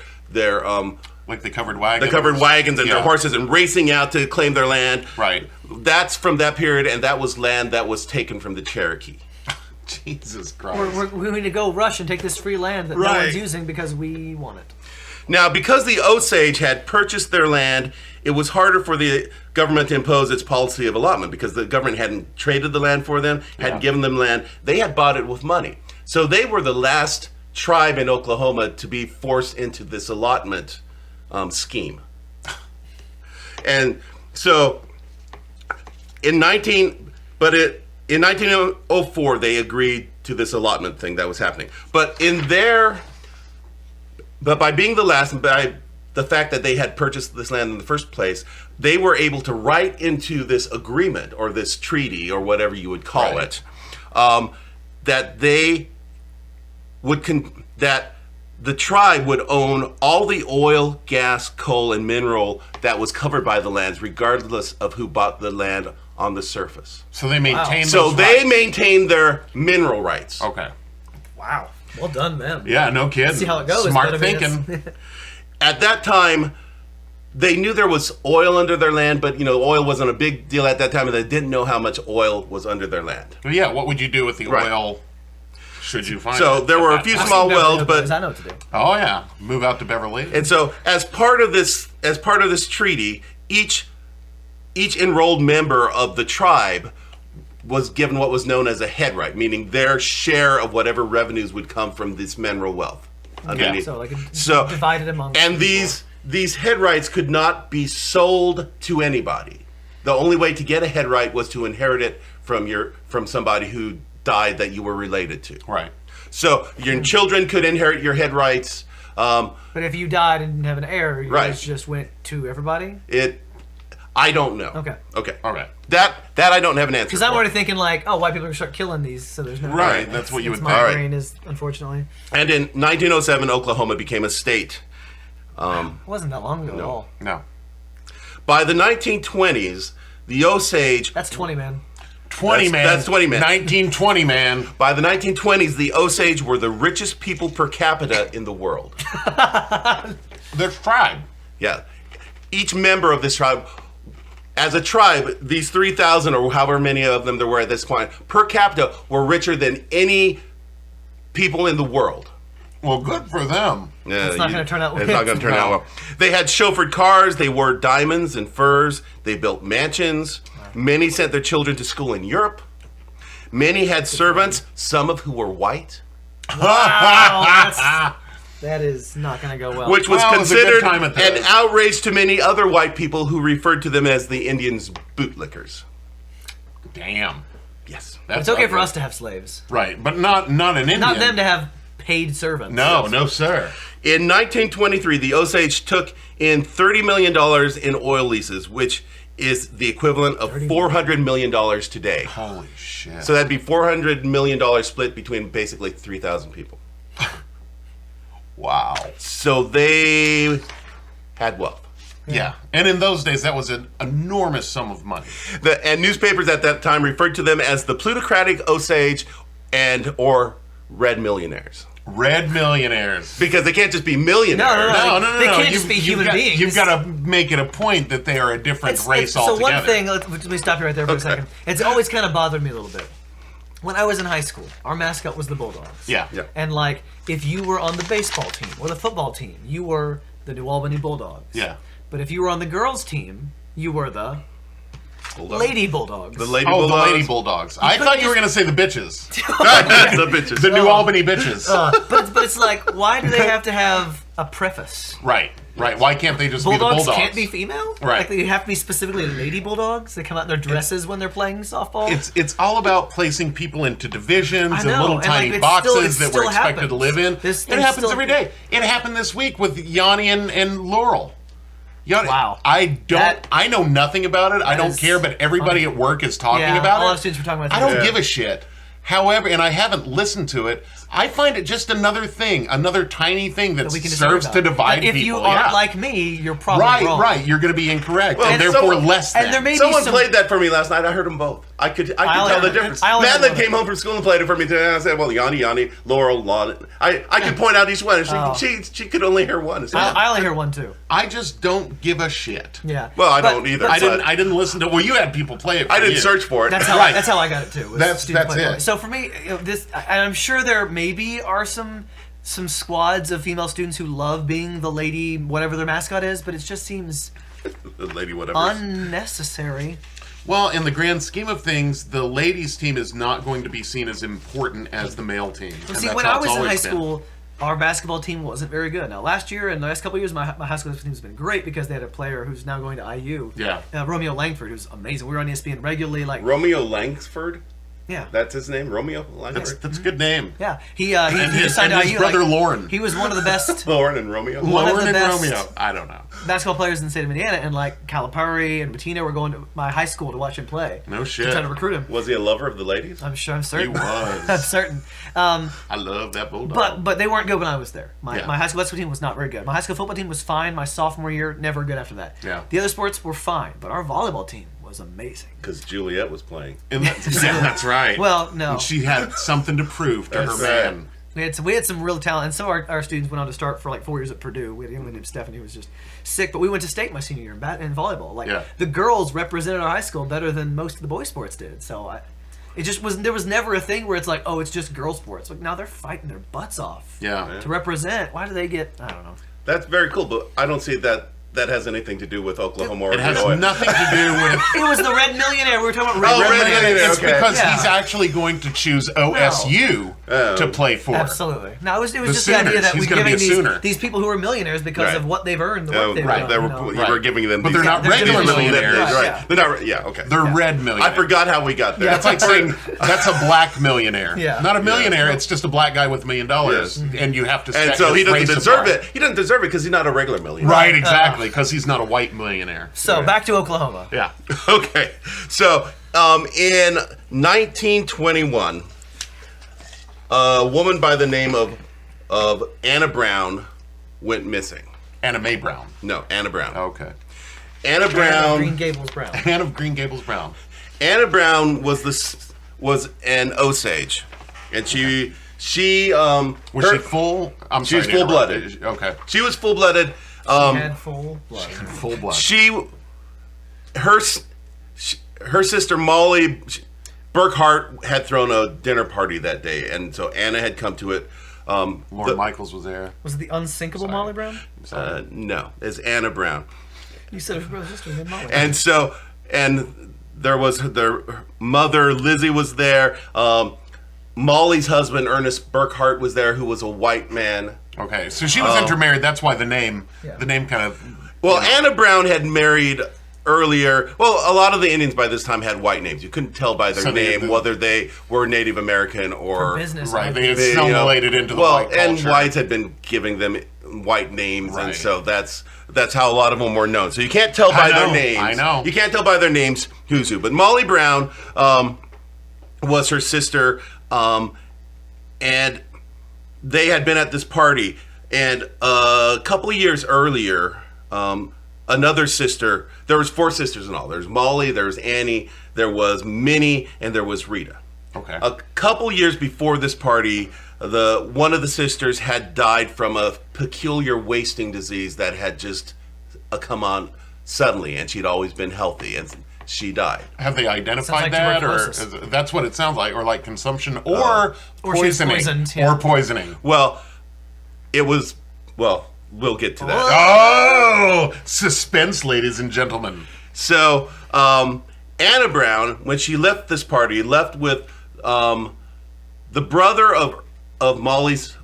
like the covered wagons. The covered wagons and their horses and racing out to claim their land. Right. That's from that period, and that was land that was taken from the Cherokee. Jesus Christ. We need to go rush and take this free land that no one's using because we want it. Now, because the Osage had purchased their land, it was harder for the government to impose its policy of allotment because the government hadn't traded the land for them, hadn't given them land. They had bought it with money. So they were the last tribe in Oklahoma to be forced into this allotment scheme. And so in 1904, they agreed to this allotment thing that was happening. But by being the last, and by the fact that they had purchased this land in the first place, they were able to write into this agreement or this treaty or whatever you would call it, that they would that the tribe would own all the oil, gas, coal, and mineral that was covered by the lands, regardless of who bought the land on the surface. So they maintained. So they maintained their mineral rights. Okay. Wow. Well done, them. Yeah, no kidding. See how it goes. Smart thinking. At that time, they knew there was oil under their land, but oil wasn't a big deal at that time, and they didn't know how much oil was under their land. Well, yeah, what would you do with the oil? Should you find so it? there were a few small wells, but I know what to do. Oh yeah, move out to Beverly. And so, as part of this treaty, each enrolled member of the tribe was given what was known as a head right, meaning their share of whatever revenues would come from this mineral wealth. Yeah. So divided among and people. These head rights could not be sold to anybody. The only way to get a head right was to inherit it from somebody who died that you were related to. Right. So your children could inherit your head rights. But if you died and didn't have an heir, yours just went to everybody? I don't know. Okay. All right. That I don't have an answer for. Because I'm already thinking white people are going to start killing these, so there's no... Right, that's what you would think. My brain is, unfortunately. And in 1907, Oklahoma became a state. It wasn't that long ago at all. No. By the 1920s, the Osage... That's 20, man. 20, man. That's 20, man. 1920, man. By the 1920s, the Osage were the richest people per capita in the world. Their tribe. Yeah. Each member of this tribe... As a tribe, these 3,000 or however many of them there were at this point, per capita, were richer than any people in the world. Well, good for them. Yeah, it's not going to turn out well. It's not going to turn out well. They had chauffeured cars. They wore diamonds and furs. They built mansions. Many sent their children to school in Europe. Many had servants, some of who were white. Wow, that is not going to go well. Which was considered an outrage to many other white people who referred to them as the Indians' bootlickers. Damn. Yes. It's okay for us to have slaves. Right, but not an Indian. Not them to have paid servants. No, sir. In 1923, the Osage took in $30 million in oil leases, which is the equivalent of $400 million today. Holy shit. So that'd be $400 million split between basically 3,000 people. Wow. So they had wealth. Yeah. And in those days, that was an enormous sum of money. And newspapers at that time referred to them as the plutocratic Osage or red millionaires. Red millionaires. Because they can't just be millionaires. No. They can't just be human beings. You've got to make it a point that they are a different race altogether. So one thing, let me stop you right there for a second. It's always kind of bothered me a little bit. When I was in high school, our mascot was the Bulldogs. Yeah. And if you were on the baseball team or the football team, you were the New Albany Bulldogs. Yeah. But if you were on the girls' team, you were the Lady Bulldogs. The Lady Bulldogs. The Lady Bulldogs. I thought you were going to say the bitches. The bitches. The New Albany bitches. But it's like, why do they have to have a preface? Right. Why can't they just be the Bulldogs? Bulldogs? Can't be female? Right. They have to be specifically Lady Bulldogs? They come out in their dresses when they're playing softball? It's all about placing people into divisions and little and tiny boxes that we're expected to live in. It happens every day. It happened this week with Yanni and Laurel. Wow. I know nothing about it. I don't care, but everybody at work is talking about it. A lot of students were talking about it. I don't give a shit. However, and I haven't listened to it, I find it just another thing, another tiny thing that we can serves to divide if people. If you aren't like me, you're probably wrong. Right. You're going to be incorrect, Well, and therefore less than. And there may Someone be some, played that for me last night. I heard them both. I could tell the difference. Madeline came home from school and played it for me today. And I said, "Well, Yanni, Laurel, Lon." I could point out each one. She could only hear one. I only hear one too. I just don't give a shit. Yeah. Well, I don't either. I didn't listen to. Well, you had people play it. I didn't search for it. That's how I got it too. That's it. So for me, and I'm sure there maybe are some squads of female students who love being the lady, whatever their mascot is, but it just seems the lady, whatever, unnecessary. Well, in the grand scheme of things, the ladies' team is not going to be seen as important as the male team. See, when I was in high school, our basketball team wasn't very good. Now, last year and the last couple of years, my high school team has been great because they had a player who's now going to IU. Yeah. Romeo Langford, who's amazing. We were on ESPN regularly. Romeo Langford? Yeah. That's his name? Romeo Langford? That's a good name. Yeah. He just signed and to his IU. brother Lauren. He was one of the best. Lauren and Romeo? Lauren and Romeo. I don't know. Basketball players in the state of Indiana, and Calipari and Bettina were going to my high school to watch him play. No shit. To try to recruit him. Was he a lover of the ladies? I'm certain. He was. I'm certain. I love that Bulldog. But they weren't good when I was there. My high school basketball team was not very good. My high school football team was fine. My sophomore year, never good after that. Yeah. The other sports were fine, but our volleyball team was amazing. Because Juliet was playing. That's right. Well, no. And she had something to prove to her man. We had some real talent, and some of our students went on to start for 4 years at Purdue. We had a young lady named Stephanie who was just sick, but we went to state my senior year in volleyball. The girls represented our high school better than most of the boys' sports did. So it just was. There was never a thing where it's like, oh, it's just girls' sports. Now they're fighting their butts off. Yeah. To represent. Why do they get? I don't know. That's very cool, but I don't see that has anything to do with Oklahoma or It has Illinois. nothing to do with... It was the Red Millionaire. We were talking about Red Millionaire. It's because he's actually going to choose OSU to play for. Absolutely. No, it was just Sooners. the idea that He's we're gonna giving be a these people who are millionaires because of what they've earned, the work they've done. You were giving them... But they're not regular millionaires. Right. They're not... Yeah, okay. They're red millionaires. I forgot how we got there. Yeah, it's like saying that's a black millionaire. Yeah. Not a millionaire, it's just a black guy with $1 million. Yes. And you have to And so he doesn't deserve it. He doesn't deserve it because he's not a regular millionaire. Right, exactly, because he's not a white millionaire. So back to Oklahoma. Yeah. Okay. So in 1921, a woman by the name of Anna Brown went missing. Anna Mae Brown. No, Anna Brown. Okay. Anna Brown. Green Gables Brown. Anne of Green Gables Brown. Anna Brown was an Osage, and she was she full? She was full-blooded. Okay. She was full-blooded. She had full blood. Full blood. Her sister Molly Burkhart had thrown a dinner party that day, and so Anna had come to it. Lauren Michaels was there. Was it the unsinkable Molly Brown? No, it's Anna Brown. You said her brother's sister named Molly. And so, there was their mother Lizzie was there. Molly's husband Ernest Burkhart was there, who was a white man. Okay, so she was intermarried. That's why the name kind of. Well, Anna Brown had married earlier. Well, a lot of the Indians by this time had white names. You couldn't tell by their name whether they were Native American or for business. Right, they had assimilated into the white culture. And whites had been giving them white names, and so that's how a lot of them were known. So you can't tell by their names. I know. You can't tell by their names who's who. But Molly Brown was her sister, and they had been at this party. And a couple of years earlier, another sister, there was 4 sisters in all. There's Molly, there was Annie, there was Minnie, and there was Rita. Okay. A couple years before this party, one of the sisters had died from a peculiar wasting disease that had just come on suddenly, and she'd always been healthy, and she died. Have they identified like that, or that's what it sounds like, or like consumption, or poisoning, poisoned, or poisoning? Well, it was. Well, we'll get to that. Oh, suspense, ladies and gentlemen. So, Anna Brown, when she left this party, left with the brother of Molly's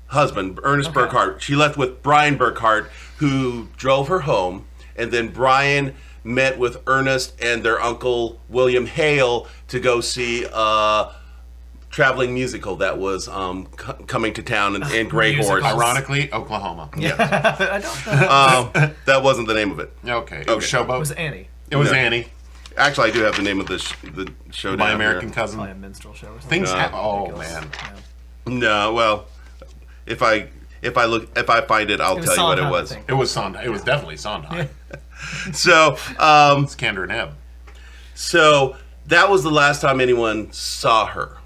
husband, Ernest Burkhart. She left with Brian Burkhart, who drove her home, and then Brian met with Ernest and their uncle William Hale to go see a traveling musical that was coming to town in Grey Horse. Ironically, Oklahoma. Yeah. I don't know. That wasn't the name of it. Okay. It was Showboat. It was Annie. It was Annie. Actually, I do have the name of the show down My American here. Cousin. Probably a minstrel show or something. Things happen. Oh, man. No, well, if I find it, I'll tell you what it was. It was Sondheim. It was definitely Sondheim. So, It's Kander and Ebb. So that was the last time anyone saw her.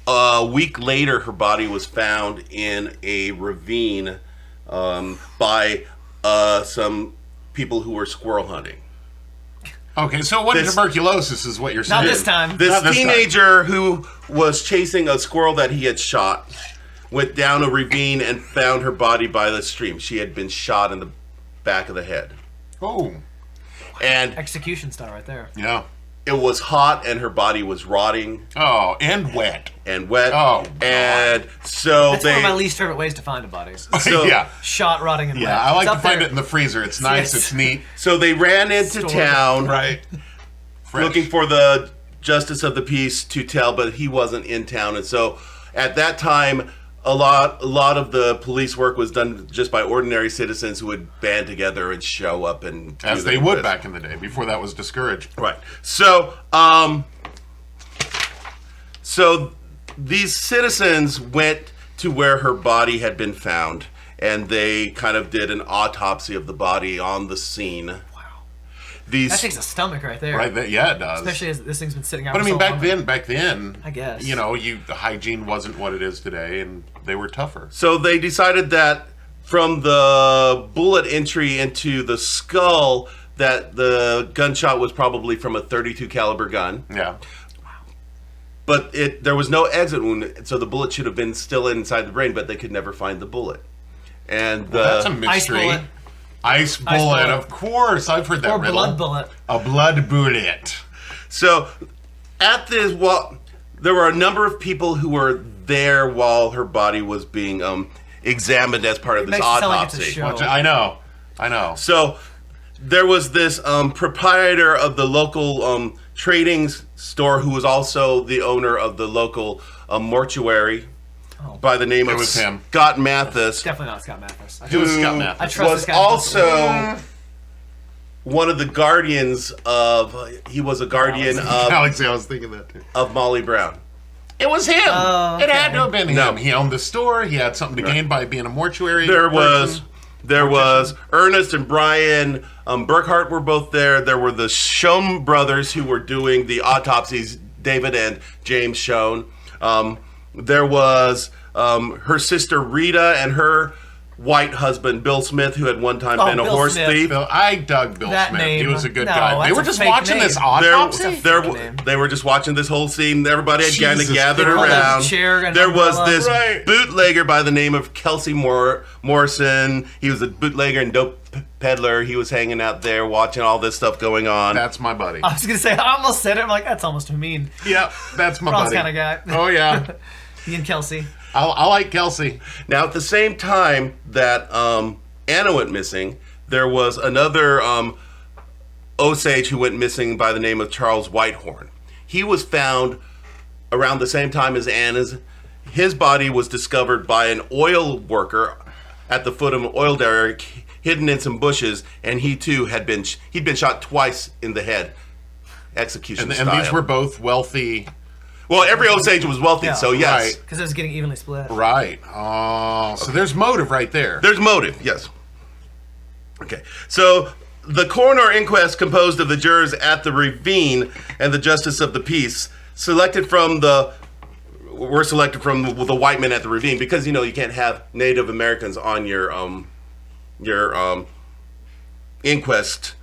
A week later, her body was found in a ravine by some people who were squirrel hunting. Okay, so it wasn't tuberculosis, is what you're saying. Not this time. This teenager who was chasing a squirrel that he had shot went down a ravine and found her body by the stream. She had been shot in the back of the head. Oh. And execution style right there. Yeah. It was hot and her body was rotting. Oh, and wet. And wet. Oh, and so that's one of my least favorite ways to find a body. So, yeah. Shot, rotting, and wet. Yeah, I like It's to find there. it in the freezer. It's nice. It's neat. So they ran into town, Right. looking for the justice of the peace to tell, but he wasn't in town, and so at that time, a lot of the police work was done just by ordinary citizens who would band together and show up and as they would back in the day before that was discouraged. Right. So, so these citizens went to where her body had been found, and they kind of did an autopsy of the body on the scene. Wow. That takes a stomach right there. Right. Yeah, it does. Especially as this thing's been sitting out. But I for mean, so long. back then, I guess the hygiene wasn't what it is today, and they were tougher. So they decided that from the bullet entry into the skull, that the gunshot was probably from a .32 caliber gun. Yeah. But there was no exit wound, so the bullet should have been still inside the brain, but they could never find the bullet. And That's a mystery. Ice bullet, of course. I've heard that or riddle. blood bullet. A blood bullet. So, at this, there were a number of people who were there while her body was being examined as part of this autopsy. I know. So, there was this proprietor of the local trading store who was also the owner of the local mortuary. By the name of Scott Mathis. Definitely not Scott Mathis. It was Scott Mathis. I trust was also one of the guardians of. He was a guardian of. Alex, I was thinking that too. Of Molly Brown. It was him. Oh, okay. It had to have been him. No. He owned the store. He had something to gain by being a mortuary. There was Ernest and Brian Burkhart were both there. There were the Schoen brothers who were doing the autopsies. David and James Schoen. There was her sister Rita and her white husband Bill Smith, who had one time been a horse thief. I dug Bill That Smith. name. He was a good No, guy. They were just watching this autopsy. They were just watching this whole scene. Everybody had kind of gathered They pulled around. a chair and There was umbrella. this bootlegger by the name of Kelsey Morrison. He was a bootlegger and dope peddler. He was hanging out there watching all this stuff going on. That's my buddy. I was gonna say, I almost said it. I'm like, that's almost too mean. Yeah, that's my Ron's buddy. kind of guy. Oh yeah. He and Kelsey. I like Kelsey. Now, at the same time that Anna went missing, there was another Osage who went missing by the name of Charles Whitehorn. He was found around the same time as Anna's. His body was discovered by an oil worker at the foot of an oil derrick, hidden in some bushes, and he too he'd been shot twice in the head, execution style. And these were both wealthy. Well, every Osage was wealthy, so yes. Right. Because it was getting evenly split. Right. Oh, so there's motive right there. There's motive, yes. Okay, so the coroner inquest composed of the jurors at the ravine and the justice of the peace were selected from the white men at the ravine because you can't have Native Americans on your inquest.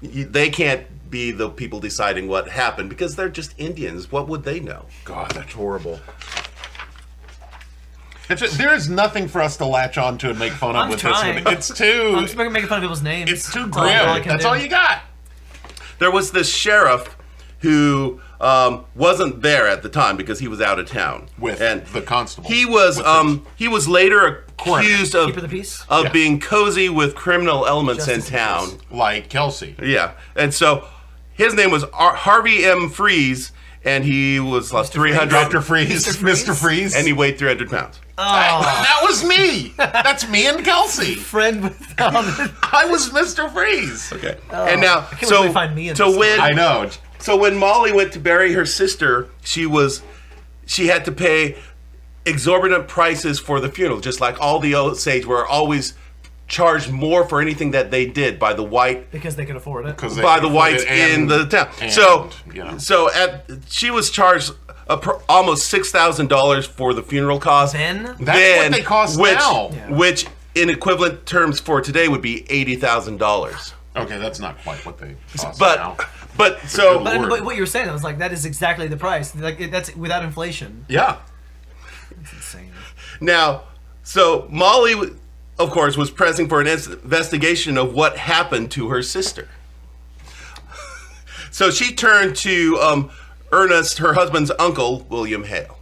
They can't be the people deciding what happened because they're just Indians. What would they know? God, that's horrible. There is nothing for us to latch on to and make fun of I'm with trying. this. It's too. I'm just making fun of people's names. It's too That's all I grim. can That's do. all you got. There was this sheriff who wasn't there at the time because he was out of town With the constable. He was later accused Keeper of the peace? of being cozy with criminal elements Justice in town. like Kelsey. Yeah, and so his name was Harvey M. Freeze, and he was 300. Dr. Freeze. Mr. Freeze. And he weighed 300 pounds. That was me. That's me and Kelsey. Friend with I was Mr. Freeze. Okay. And now, I can't believe they find me in this. I know. So when Molly went to bury her sister, she had to pay exorbitant prices for the funeral, just like all the Osage were always charged more for anything that they did by the white, because they could afford it, by the whites in the town. She was charged almost $6,000 for the funeral cost. Then that's what they cost now, which in equivalent terms for today would be $80,000. Okay, that's not quite what they cost But now. what you were saying, I was like, that is exactly the price. Like that's without inflation. Yeah, it's insane. Now, so Molly, of course, was pressing for an investigation of what happened to her sister. So she turned to Ernest, her husband's uncle, William Hale.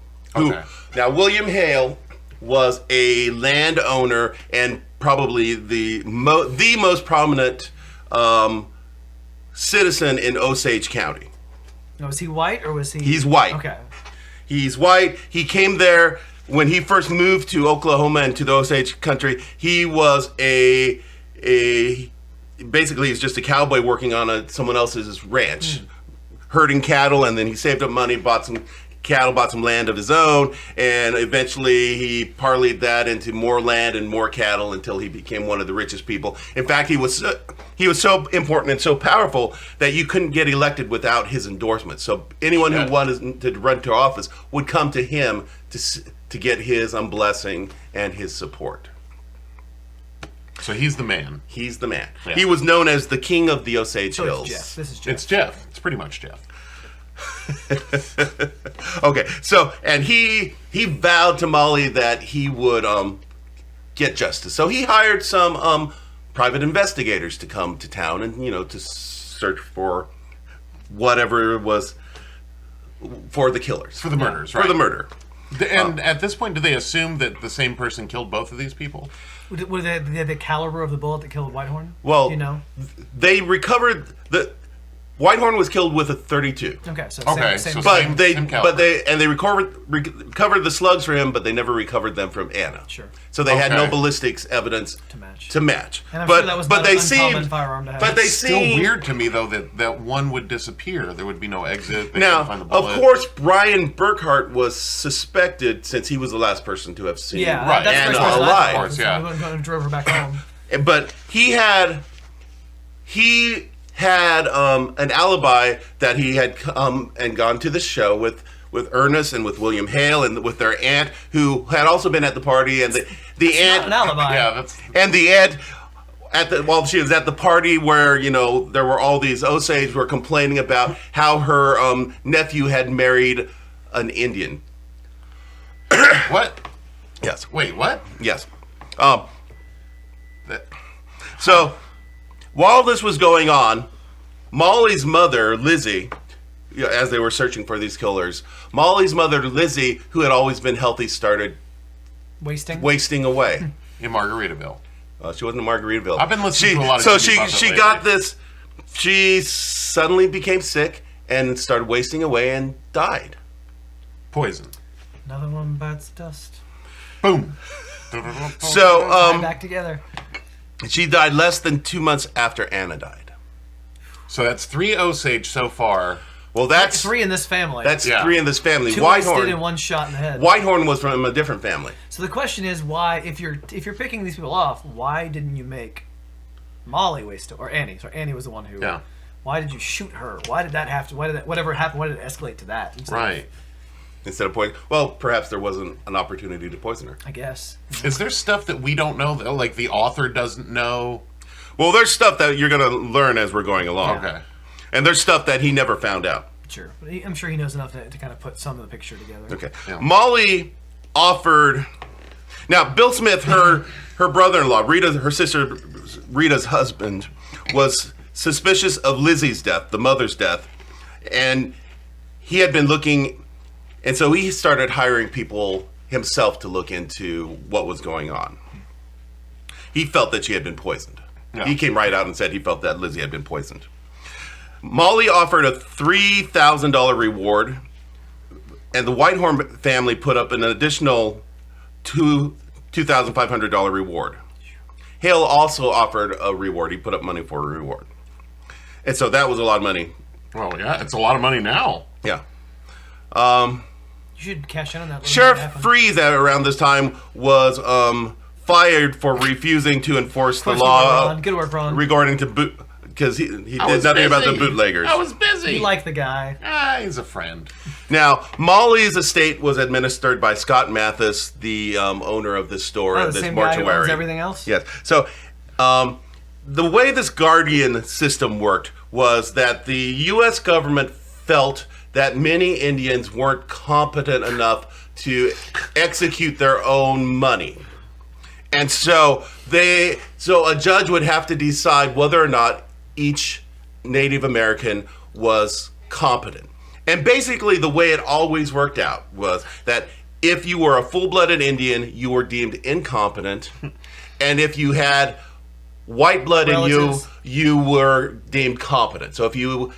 Now, William Hale was a landowner and probably the most prominent citizen in Osage County. Now, was he white or was he? He's white. Okay. He's white. He came there when he first moved to Oklahoma and to the Osage country. He was basically he's just a cowboy working on someone else's ranch, herding cattle, and then he saved up money, bought some cattle, bought some land of his own, and eventually he parlayed that into more land and more cattle until he became one of the richest people. In fact, he was so important and so powerful that you couldn't get elected without his endorsement. So anyone who wanted to run to office would come to him to get his blessing and his support. So he's the man. He's the man. Yeah. He was known as the King of the Osage Hills. It's Jeff. This is Jeff. It's Jeff. It's pretty much Jeff. Okay, so and he vowed to Molly that he would get justice. So he hired some private investigators to come to town and to search for whatever it was for the killers, for the murders, right? For the murder. And at this point, do they assume that the same person killed both of these people? Were they the caliber of the bullet that killed Whitehorn? Well, they recovered Whitehorn was killed with a .32. Okay, so same but they caliber. recovered the slugs for him, but they never recovered them from Anna. Sure. So they had no ballistics evidence to match. And I'm but sure that was but not they an seemed uncommon firearm to have. but they it's still seemed weird to me though that one would disappear. There would be no exit. They now, couldn't find the bullet. of course, Brian Burkhart was suspected since he was the last person to have seen that's Anna alive. Of course, yeah. We went and drove her back home. But he had an alibi that he had come and gone to the show with Ernest and with William Hale and with their aunt, who had also been at the party, and the aunt. Not an alibi. Yeah, and the aunt while she was at the party where there were all these Osage were complaining about how her nephew had married an Indian. What? Yes. Wait, what? Yes. So, while this was going on, Molly's mother, Lizzie, as they were searching for these killers, Molly's mother, Lizzie, who had always been healthy, started wasting away. In Margaritaville. She wasn't in Margaritaville. I've been listening to a lot of So Jimmy she Buffett got lately. this. She suddenly became sick and started wasting away and died. Poison. Another one bites the dust. Boom. So Back together. she died less than 2 months after Anna died. So that's 3 Osage so far. Well, that's 3 in this family. That's 3 in this family. 2 wasted and 1 shot in the head. Whitehorn was from a different family. So the question is, why, if you're picking these people off, why didn't you make Molly waste or Annie? Sorry, Annie was the one who. Yeah. Why did you shoot her? Why did that have to? Whatever happened? Why did it escalate to that? Instead of poison. Well, perhaps there wasn't an opportunity to poison her. I guess. Is there stuff that we don't know, though? Like the author doesn't know? Well, there's stuff that you're going to learn as we're going along. Okay. And there's stuff that he never found out. Sure. But I'm sure he knows enough to kind of put some of the picture together. Okay. Yeah. Molly offered... Now, Bill Smith, her brother-in-law, her sister Rita's husband, was suspicious of Lizzie's death, the mother's death. And he had been looking... And so he started hiring people himself to look into what was going on. He felt that she had been poisoned. Yeah. He came right out and said he felt that Lizzie had been poisoned. Molly offered a $3,000 reward, and the Whitehorn family put up an additional $2,500 reward. Hale also offered a reward. He put up money for a reward. And so that was a lot of money. Well, yeah, it's a lot of money now. Yeah. You should cash in on that. Sheriff Freeze around this time was fired for refusing to enforce the law. Good work, Ron. Regarding to because he did nothing about the bootleggers. I was busy. You like the guy. He's a friend. Now, Molly's estate was administered by Scott Mathis, the owner of this store and this same mortuary. Guy who owns everything else? Yes. So, the way this guardian system worked was that the U.S. government felt that many Indians weren't competent enough to execute their own money. And so a judge would have to decide whether or not each Native American was competent. And basically the way it always worked out was that if you were a full-blooded Indian, you were deemed incompetent. And if you had white blood in you, you were deemed competent. So if you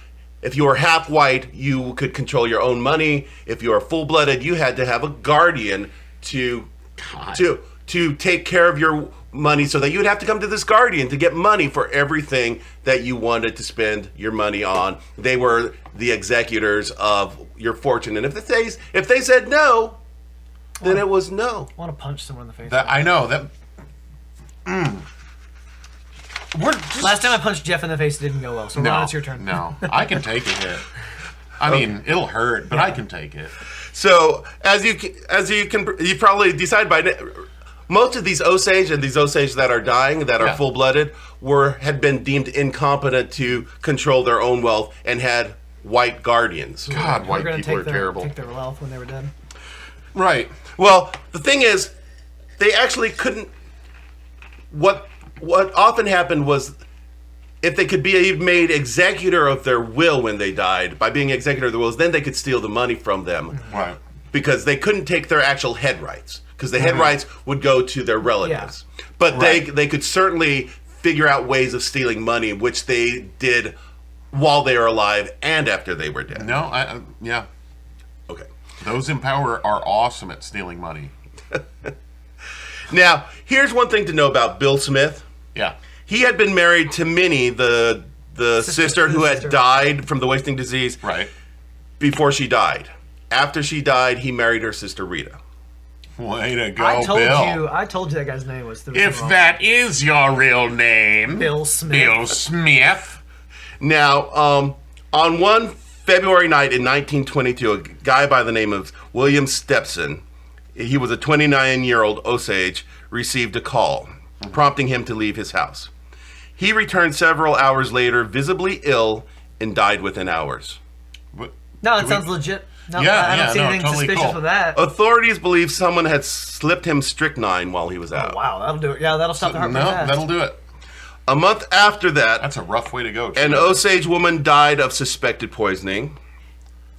were half white, you could control your own money. If you were full-blooded, you had to have a guardian to take care of your money, so that you would have to come to this guardian to get money for everything that you wanted to spend your money on. They were the executors of your fortune, and if they said no, then it was no. I want to punch someone in the face. I know that. Last time I punched Jeff in the face, it didn't go well. So Ron, it's your turn. No, I can take a hit. I mean, it'll hurt, but I can take it. So you probably decide by now, most of these Osage and these Osage that are dying, that are full-blooded, had been deemed incompetent to control their own wealth and had white guardians. God, white people are terrible. Take their wealth when they were dead. Right. Well, the thing is, they actually couldn't. What often happened was, if they could be made executor of their will when they died, by being executor of their wills, then they could steal the money from them. Right. Because they couldn't take their actual head rights. Because the head rights would go to their relatives. Yeah. But they could certainly figure out ways of stealing money, which they did while they were alive and after they were dead. No, yeah. Okay. Those in power are awesome at stealing money. Now, here's one thing to know about Bill Smith. Yeah. He had been married to Minnie, the sister who had died from the wasting disease. Right. Before she died. After she died, he married her sister Rita. Way to go, Bill. I told you that guy's name was. If that is your real name, Bill Smith. Bill Smith. Now, on one February night in 1922, a guy by the name of William Stepson, he was a 29-year-old Osage, received a call, prompting him to leave his house. He returned several hours later, visibly ill, and died within hours. No, it sounds legit. No, yeah, I don't see anything totally suspicious with that. Authorities believe someone had slipped him strychnine while he was out. Oh, wow, that'll do it. Yeah, that'll stop the heart. That'll do it. A month after that, that's a rough way to go. An Osage woman died of suspected poisoning.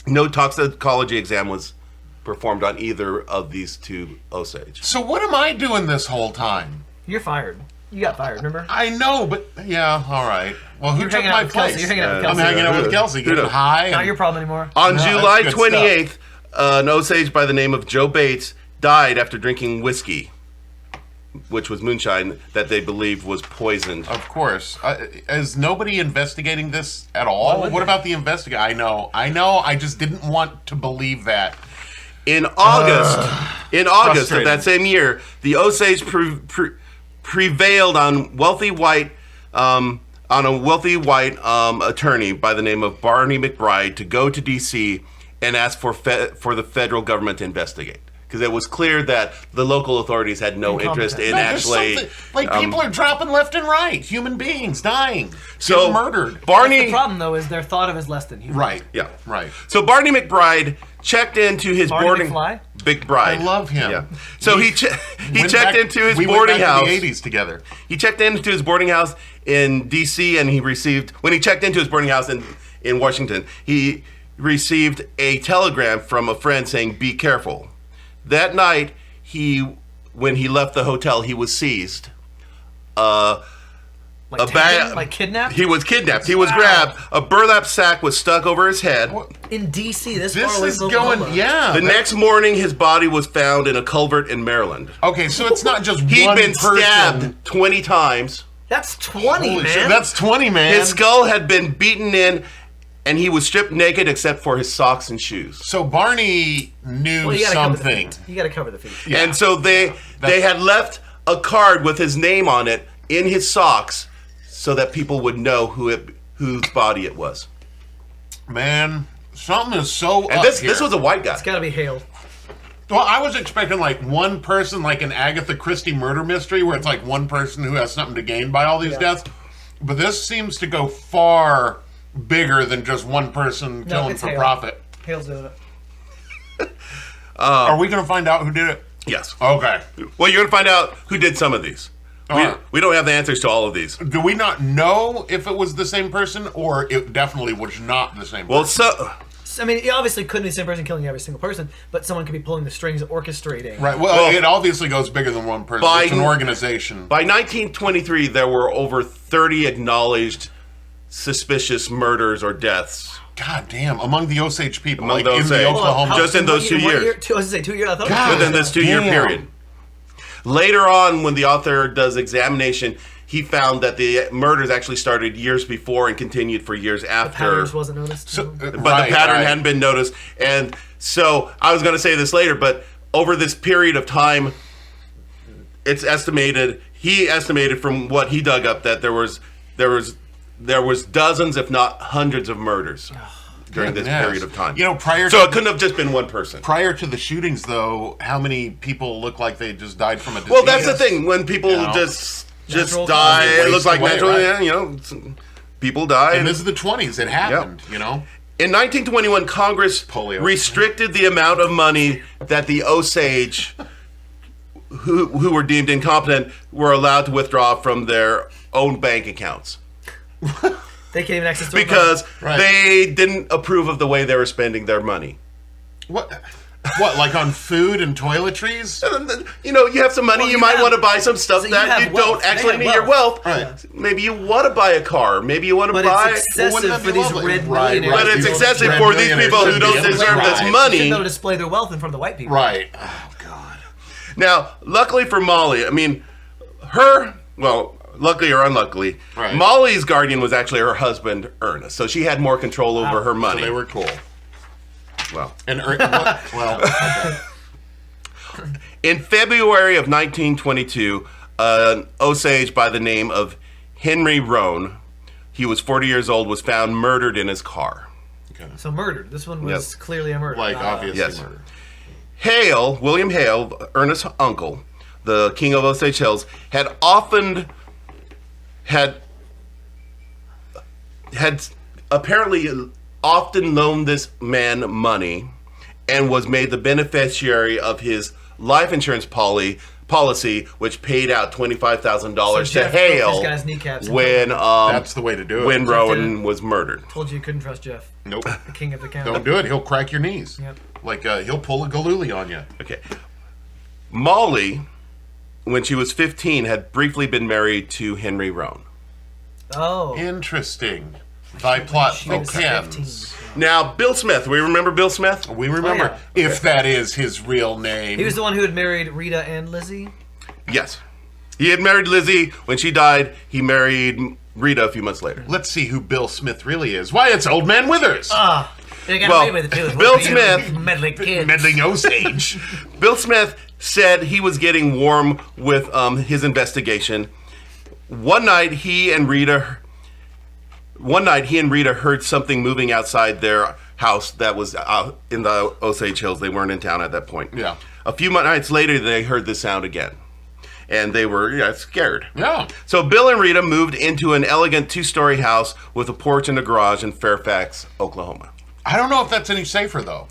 No toxicology exam was performed on either of these two Osage. So what am I doing this whole time? You're fired. You got fired, remember? I know, but yeah, all right. Well, who took my place? You're hanging out with Kelsey. I'm hanging out with Kelsey, getting high. Not your problem anymore. On July 28th, an Osage by the name of Joe Bates died after drinking whiskey, which was moonshine that they believed was poisoned. Of course. Is nobody investigating this at all? What about the investigator? I know. I just didn't want to believe that. In August of that same year, the Osage prevailed on wealthy white attorney by the name of Barney McBride to go to D.C. and ask for the federal government to investigate. Because it was clear that the local authorities had no interest in actually... people are dropping left and right. Human beings dying. Getting murdered. The problem, though, is they're thought of as less than human. Right. Yeah. Right. So Barney McBride checked into his boarding... McBride. I love him. Yeah. So he checked into his boarding house. We went back to the 80s together. He checked into his boarding house in D.C. and when he checked into his boarding house in Washington, he received a telegram from a friend saying, "Be careful." That night, when he left the hotel, he was seized. Like kidnapped? He was kidnapped. He was grabbed. A burlap sack was stuck over his head. In D.C., this far away is from going. Yeah. The next morning, his body was found in a culvert in Maryland. Okay, so it's not just He'd one been person. Stabbed 20 times. That's 20, man. That's 20, man. His skull had been beaten in and he was stripped naked except for his socks and shoes. So Barney knew something. You got to cover the feet. Yeah. And so they had left a card with his name on it in his socks so that people would know whose body it was. Man, something is so And this was a white guy. It's got to be Hale. Well, I was expecting like one person, like an Agatha Christie murder mystery, where it's like one person who has something to gain by all these deaths. But this seems to go far bigger than just one person killing for profit. Hale's doing it. Are we going to find out who did it? Yes. Okay. Well, you're going to find out who did some of these. We don't have the answers to all of these. Do we not know if it was the same person, or it definitely was not the same person? Well, I mean, it obviously couldn't be the same person killing every single person, but someone could be pulling the strings, orchestrating. Right. Well, it obviously goes bigger than one person. It's an organization. By 1923, there were over 30 acknowledged suspicious murders or deaths. God damn! Among the Osage people, Among like the in the Osage. Oklahoma, just in those 2 years. I was going to say 2 years. I thought Within this 2 year period. Later on, when the author does examination, he found that the murders actually started years before and continued for years after. The patterns wasn't noticed. But the pattern hadn't been noticed. And so I was going to say this later, but over this period of time, it's estimated, he estimated from what he dug up that there was dozens, if not hundreds of murders during this period of time. You know, it couldn't have just been one person. Prior to the shootings, though, how many people look like they just died from a disease? Well, that's the thing. When people just die, it looks like natural. Right? People die. And this is the 20s. It happened. You know. In 1921, Congress restricted the amount of money that the Osage, who were deemed incompetent, were allowed to withdraw from their own bank accounts. They can't even access to because they didn't approve of the way they were spending their money. What, like on food and toiletries? You have some money, you might want to buy some stuff that you don't actually need your wealth. Right. Maybe you want to buy a car. Maybe you want to buy... It's excessive for these red millionaires. But it's excessive for these people who don't deserve this money. They should be able to display their wealth in front of the white people. Right. Oh, God. Now, luckily for Molly, luckily or unluckily, Molly's guardian was actually her husband, Ernest. So she had more control over her money. So they were cool. Well. Okay. In February of 1922, an Osage by the name of Henry Roan, he was 40 years old, was found murdered in his car. Okay. So murdered. This one was clearly a murder. Like, obviously murdered. Hale, William Hale, Ernest's uncle, the king of Osage Hills, had apparently often loaned this man money and was made the beneficiary of his life insurance policy, which paid out $25,000 to Hale when that's the way to do it. When Rowan was murdered. Told you couldn't trust Jeff. Nope. The king of the county. Don't do it. He'll crack your knees. Yep. Like he'll pull a galooly on you. Okay. Molly, when she was 15, had briefly been married to Henry Roan. Oh. Interesting. Thy plot thickens. Now, Bill Smith. We remember Bill Smith? We remember, if that is his real name. He was the one who had married Rita and Lizzie? Yes. He had married Lizzie. When she died, he married Rita a few months later. Let's see who Bill Smith really is. Why, it's Old Man Withers. They got away with it too. Bill Smith, meddling Osage. Bill Smith said he was getting warm with his investigation. One night, he and Rita heard something moving outside their house that was out in the Osage Hills. They weren't in town at that point. Yeah. A few nights later, they heard the sound again. And they were scared. Yeah. So Bill and Rita moved into an elegant 2-story house with a porch and a garage in Fairfax, Oklahoma. I don't know if that's any safer, though.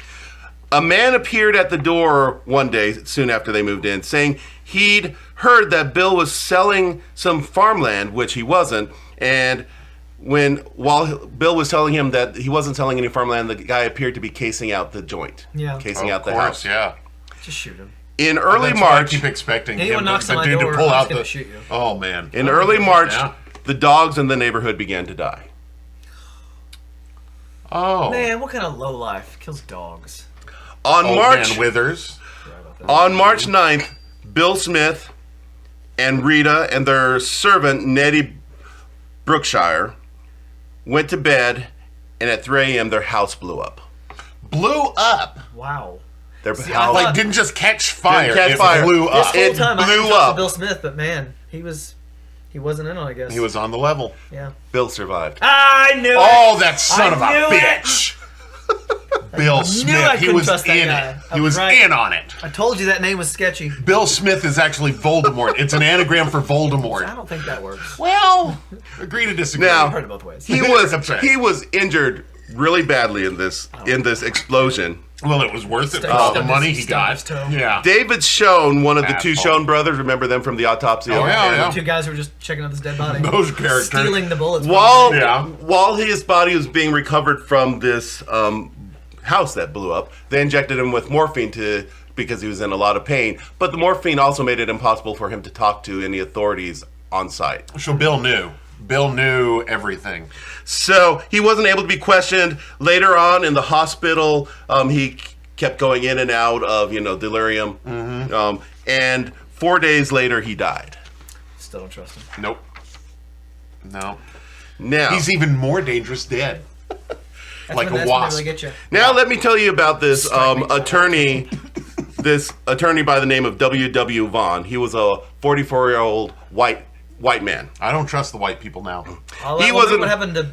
A man appeared at the door one day, soon after they moved in, saying he'd heard that Bill was selling some farmland, which he wasn't, and while Bill was telling him that he wasn't selling any farmland, the guy appeared to be casing out the joint. Yeah. Casing out the house. Yeah. Just shoot him. In early March, I keep expecting anyone knocks on my dude door, to pull I'm out just gonna shoot you. Oh man. In early March, the dogs in the neighborhood began to die. Oh. Man, what kind of low life kills dogs? On March 9th, Bill Smith and Rita and their servant Nettie Brookshire went to bed and at 3 a.m. their house blew up. Blew up. Wow. Their See, house Like, didn't just catch fire. Didn't catch fire. Blew This up. whole It time I blew hadn't talked up. to Bill Smith, but man, he wasn't in on it, I guess. He was on the level. Yeah. Bill survived. I knew it. Oh, that son I of a knew it. bitch. Bill I Smith. He couldn't was trust that in guy. it. I He was was right. in on it. I told you that name was sketchy. Bill Smith is actually Voldemort. It's an anagram for I Voldemort. don't think that works. Well, agree to disagree. Now- I've heard it both ways. He That's right. was injured really badly in this explosion. Well, it was worth it for Stubbed all the his- money he stubbed got. his toe. Yeah. David Schoen, one of the two Asshole. Schoen brothers, remember them from the Autopsy? Oh, yeah, yeah. Two guys who were just checking out this dead body. Those characters. Stealing the bullets. While Yeah. while his body was being recovered from this house that blew up, they injected him with morphine because he was in a lot of pain. But the morphine also made it impossible for him to talk to any authorities on site. So Bill knew. Bill knew everything. So he wasn't able to be questioned. Later on in the hospital, he kept going in and out of delirium. And 4 days later, he died. Still don't trust him. Nope. No. Now, He's even more dangerous dead. That's Like when- a that's when they wasp. really get you. now let me tell you about this Strike me. attorney. This attorney by the name of W.W. Vaughn. He was a 44-year-old white man. I don't trust the white people now. He He wasn't. wasn't- What happened to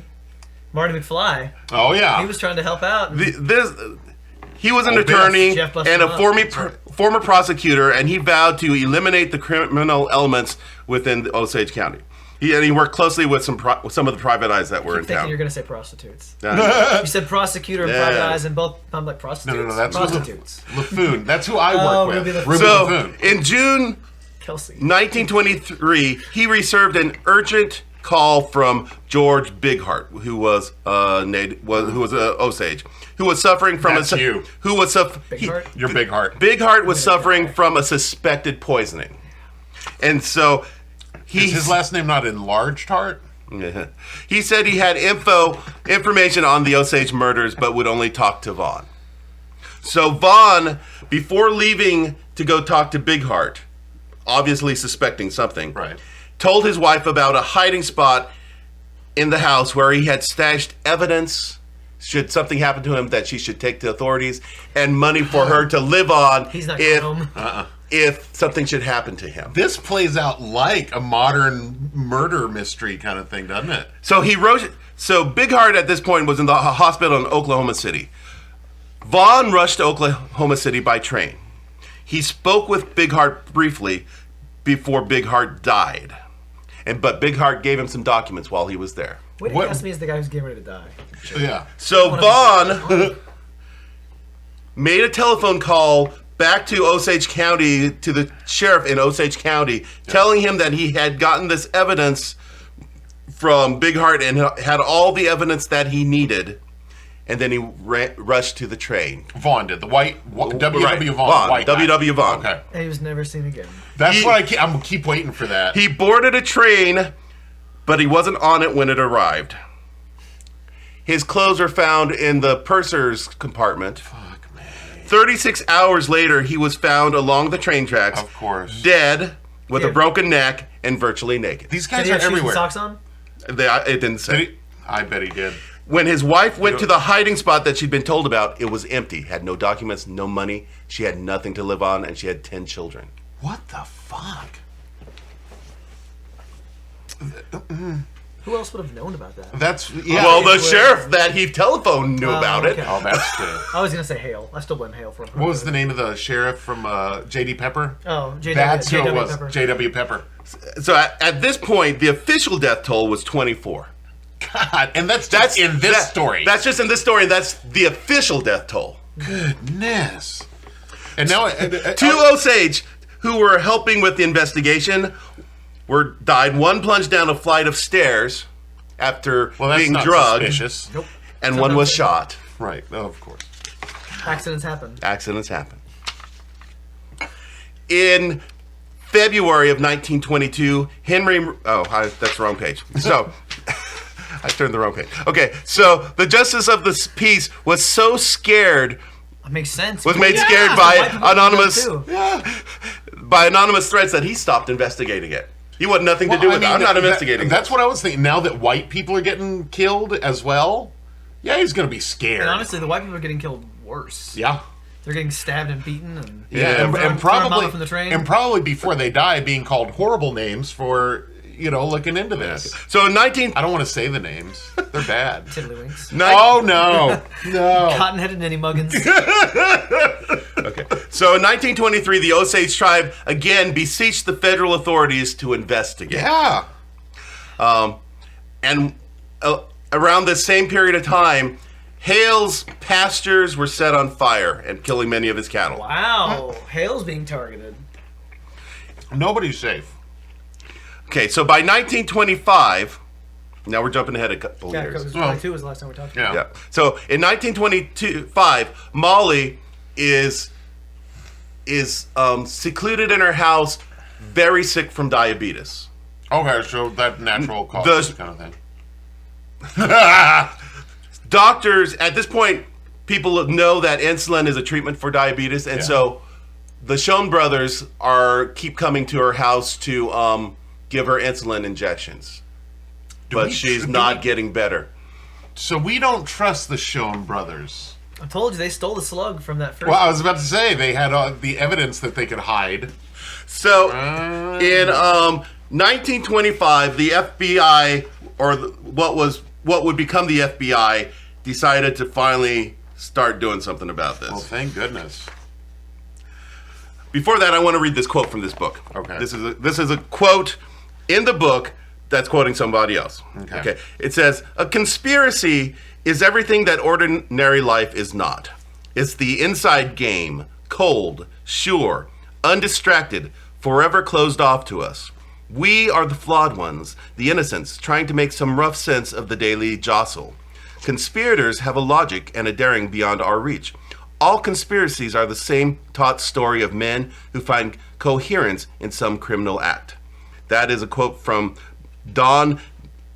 Marty McFly? Oh, yeah. He was trying to help out. He was an Oh, attorney Jeff busted and a him up. former prosecutor, and he vowed to eliminate the criminal elements within Osage County. He worked closely with some of the private eyes that were I'm in thinking town. you're going to say prostitutes. Uh, You said prosecutor and Yeah. private eyes, and both. I'm like prostitutes. No, that's prostitutes. Laffoon. That's who I Oh, work Ruby with. Laffoon. so Laffoon. in June Kelsey. 1923, he received an urgent call from George Bighart, who was Osage, who was suffering from That's you. who was Bighart? Your big heart. Bighart was suffering from a suspected poisoning, and so Is his last name not enlarged heart? he said he had information on the Osage murders, but would only talk to Vaughn. So Vaughn, before leaving to go talk to Bighart, obviously suspecting something, Right. told his wife about a hiding spot in the house where he had stashed evidence should something happen to him that she should take to authorities, and money for her to live on He's not going home. if something should happen to him. This plays out like a modern murder mystery kind of thing, doesn't it? So Bighart at this point was in the hospital in Oklahoma City. Vaughn rushed to Oklahoma City by train. He spoke with Bighart briefly before Bighart died. But Bighart gave him some documents while he was there. Wait, What- ask me is the guy who's getting ready to die. Yeah. So Vaughn made a telephone call back to Osage County, to the sheriff in Osage County, telling him that he had gotten this evidence from Bighart and had all the evidence that he needed. And then he rushed to the train. Vaughn did. The white W.W. Right. Vaughn. White guy. W.W. Vaughn. Okay. And he was never seen again. That's He- what I'm keep waiting for that. He boarded a train, but he wasn't on it when it arrived. His clothes were found in the purser's compartment. Fuck, man. 36 hours later, he was found along the train tracks. Of course. Dead, with a Yeah. broken neck, and virtually naked. These Did guys he are have shoes and everywhere. socks on? It didn't say. Did he? I bet he did. When his wife went to the hiding spot that she'd been told about, it was empty. Had no documents, no money. She had nothing to live on, and she had 10 children. What the fuck? Who else would have known about that? That's yeah. Well, the it was- sheriff that he telephoned knew about okay. it. Oh, that's true. I was gonna say Hale. I still blame Hale for it. What was the name of the sheriff from J.D. Pepper? Oh, J.W. That's who it J.W. was. Pepper. J.W. Pepper. So at this point, the official death toll was 24. God, and that's just in this story. That's just in this story, and that's the official death toll. goodness. And now Two Osage who were helping with the investigation died. One plunged down a flight of stairs after well, that's being not drugged, suspicious. Nope. and one was shot. Right. Oh, of course. Accidents happen. Accidents happen. In February of 1922, that's the wrong page. So, I turned the wrong page. Okay, so the justice of the peace was so scared, That makes sense. was made Yeah, scared white by people do anonymous, that too. by anonymous threats that he stopped investigating it. He wanted nothing to do with it. I'm not investigating. That's what I was thinking. Now that white people are getting killed as well, Yeah, he's going to be scared. And honestly, the white people are getting killed worse. Yeah. They're getting stabbed and beaten, and and probably from the train. And probably before they die, being called horrible names for looking into this. So in I don't want to say the names; they're bad. Tiddlywinks. Oh no, no. Cotton-headed ninny muggins. Okay. So in 1923, the Osage tribe again beseeched the federal authorities to investigate. Yeah. And around this same period of time, Hale's pastures were set on fire and killing many of his cattle. Wow. Hale's being targeted. Nobody's safe. Okay, so by 1925, now we're jumping ahead a couple Yeah, years. because 22 was the last time we talked about it. Yeah. Yeah. So in 1925, Molly is secluded in her house, very sick from diabetes. Okay, so that natural causes kind of thing. Doctors, at this point, people know that insulin is a treatment for diabetes, and so the Schoen brothers keep coming to her house to give her insulin injections. But she's not getting better. So we don't trust the Schoen brothers. I told you they stole the slug from that first. Well, I was about to say they had the evidence that they could hide. So in 1925, the FBI, or what would become the FBI, decided to finally start doing something about this. Well, thank goodness. Before that, I want to read this quote from this book. Okay. This is a quote in the book that's quoting somebody else. Okay. It says, "A conspiracy is everything that ordinary life is not. It's the inside game, cold, sure, undistracted, forever closed off to us. We are the flawed ones, the innocents, trying to make some rough sense of the daily jostle. Conspirators have a logic and a daring beyond our reach. All conspiracies are the same taut story of men who find coherence in some criminal act." That is a quote from Don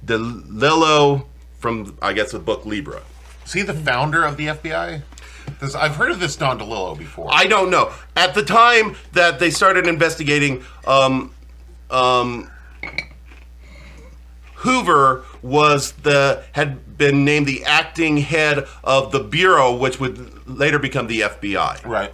DeLillo from, I guess, the book Libra. Is he the founder of the FBI? Because I've heard of this Don DeLillo before. I don't know. At the time that they started investigating, Hoover had been named the acting head of the Bureau, which would later become the FBI. Right.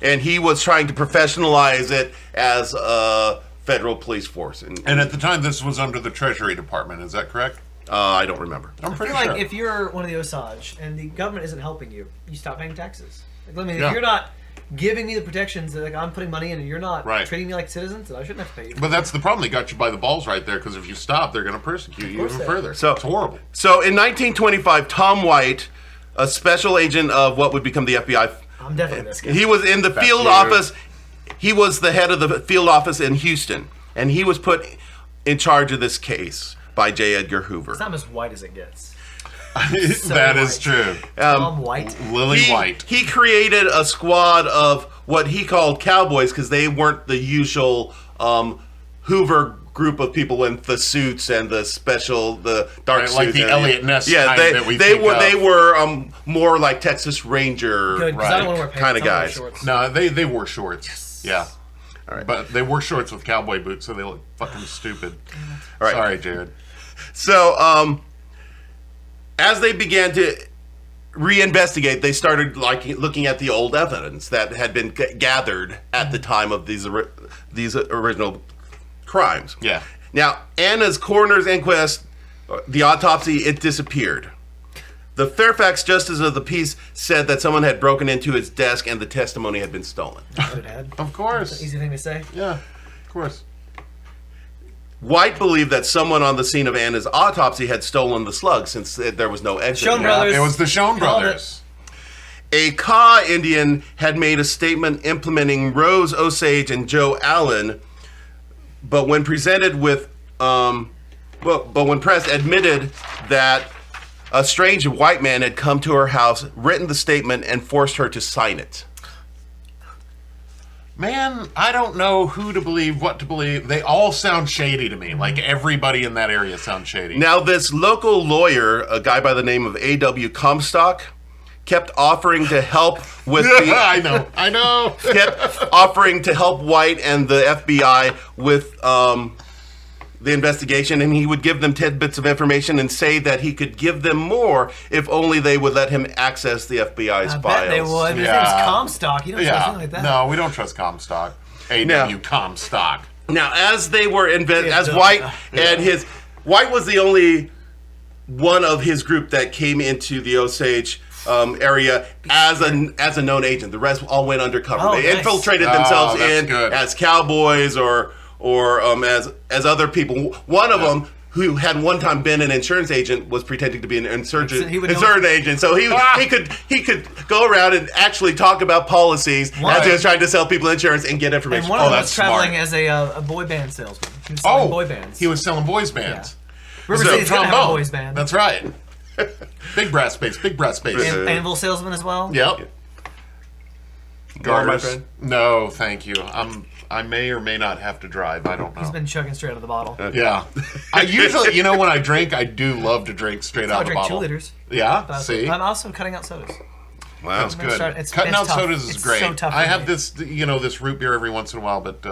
And he was trying to professionalize it as a federal police force. And at the time, this was under the Treasury Department. Is that correct? I don't remember. I'm I pretty feel sure. like if you're one of the Osage and the government isn't helping you, you stop paying taxes. Like, I mean, Yeah. if you're not giving me the protections that I'm putting money in, and you're not Right. treating me like citizens, then I shouldn't have to pay you. But that's the problem. They got you by the balls right there, because if you stop, they're going to persecute you even further. So it's horrible. So in 1925, Tom White, a special agent of what would become the FBI, I'm definitely this guy. he was in the field office. He was the head of the field office in Houston, and he was put in charge of this case by J. Edgar Hoover. It's not as white as it gets. That is true. Tom White. Lily White. He created a squad of what he called cowboys, because they weren't the usual Hoover group of people in the suits and the dark suits, like the Elliot Ness kind they, that we they think were of. they were more like Texas Ranger Good, because I don't want to wear pants. kind of I wanna wear guys. shorts. No, they wore shorts. Yes. Yeah. All right. But they wore shorts with cowboy boots, so they look fucking stupid. All right. Sorry, Jared. So, as they began to reinvestigate, they started looking at the old evidence that had been gathered at the time of these original crimes. Yeah. Now, Anna's coroner's inquest, the autopsy, it disappeared. The Fairfax justice of the peace said that someone had broken into his desk and the testimony had been stolen. Good head. Of course. Easy thing to say. Yeah, of course. White believed that someone on the scene of Anna's autopsy had stolen the slug, since there was no exit. Schoen brothers. It was the Schoen Called brothers. A Kaw Indian had made a statement implementing Rose Osage and Joe Allen, but when presented with, but when pressed, admitted that a strange white man had come to her house, written the statement, and forced her to sign it. Man, I don't know who to believe, what to believe. They all sound shady to me. Like everybody in that area sounds shady. Now, this local lawyer, a guy by the name of A.W. Comstock, kept offering to help with the... I know. kept offering to help White and the FBI with the investigation, and he would give them tidbits of information and say that he could give them more if only they would let him access the FBI's files. I bet they would. His name's Comstock. You don't trust anything like that. No, we don't trust Comstock. AW Comstock. Now, as they were as White and White was the only one of his group that came into the Osage area as a known agent. The rest all went undercover. They infiltrated themselves as cowboys or as other people. One of them, who had one time been an insurance agent, was pretending to be an insurance agent. So he could go around and actually talk about policies as he was trying to sell people insurance and get information. And one of them was traveling as a boy band salesman. He was selling boy bands. He was selling boys bands. Yeah. River City's gonna have a boys band. That's right. Big brass space. And anvil salesman as well. Yep. Gar, my friend? No, thank you. I may or may not have to drive. I don't know. He's been chugging straight out of the bottle. Yeah. I usually, when I drink, I do love to drink straight out of the bottle. I drink 2 liters. Yeah? See? I'm also cutting out sodas. Wow. That's good. Cutting out sodas is great. So tough I have this, this root beer every once in a while, but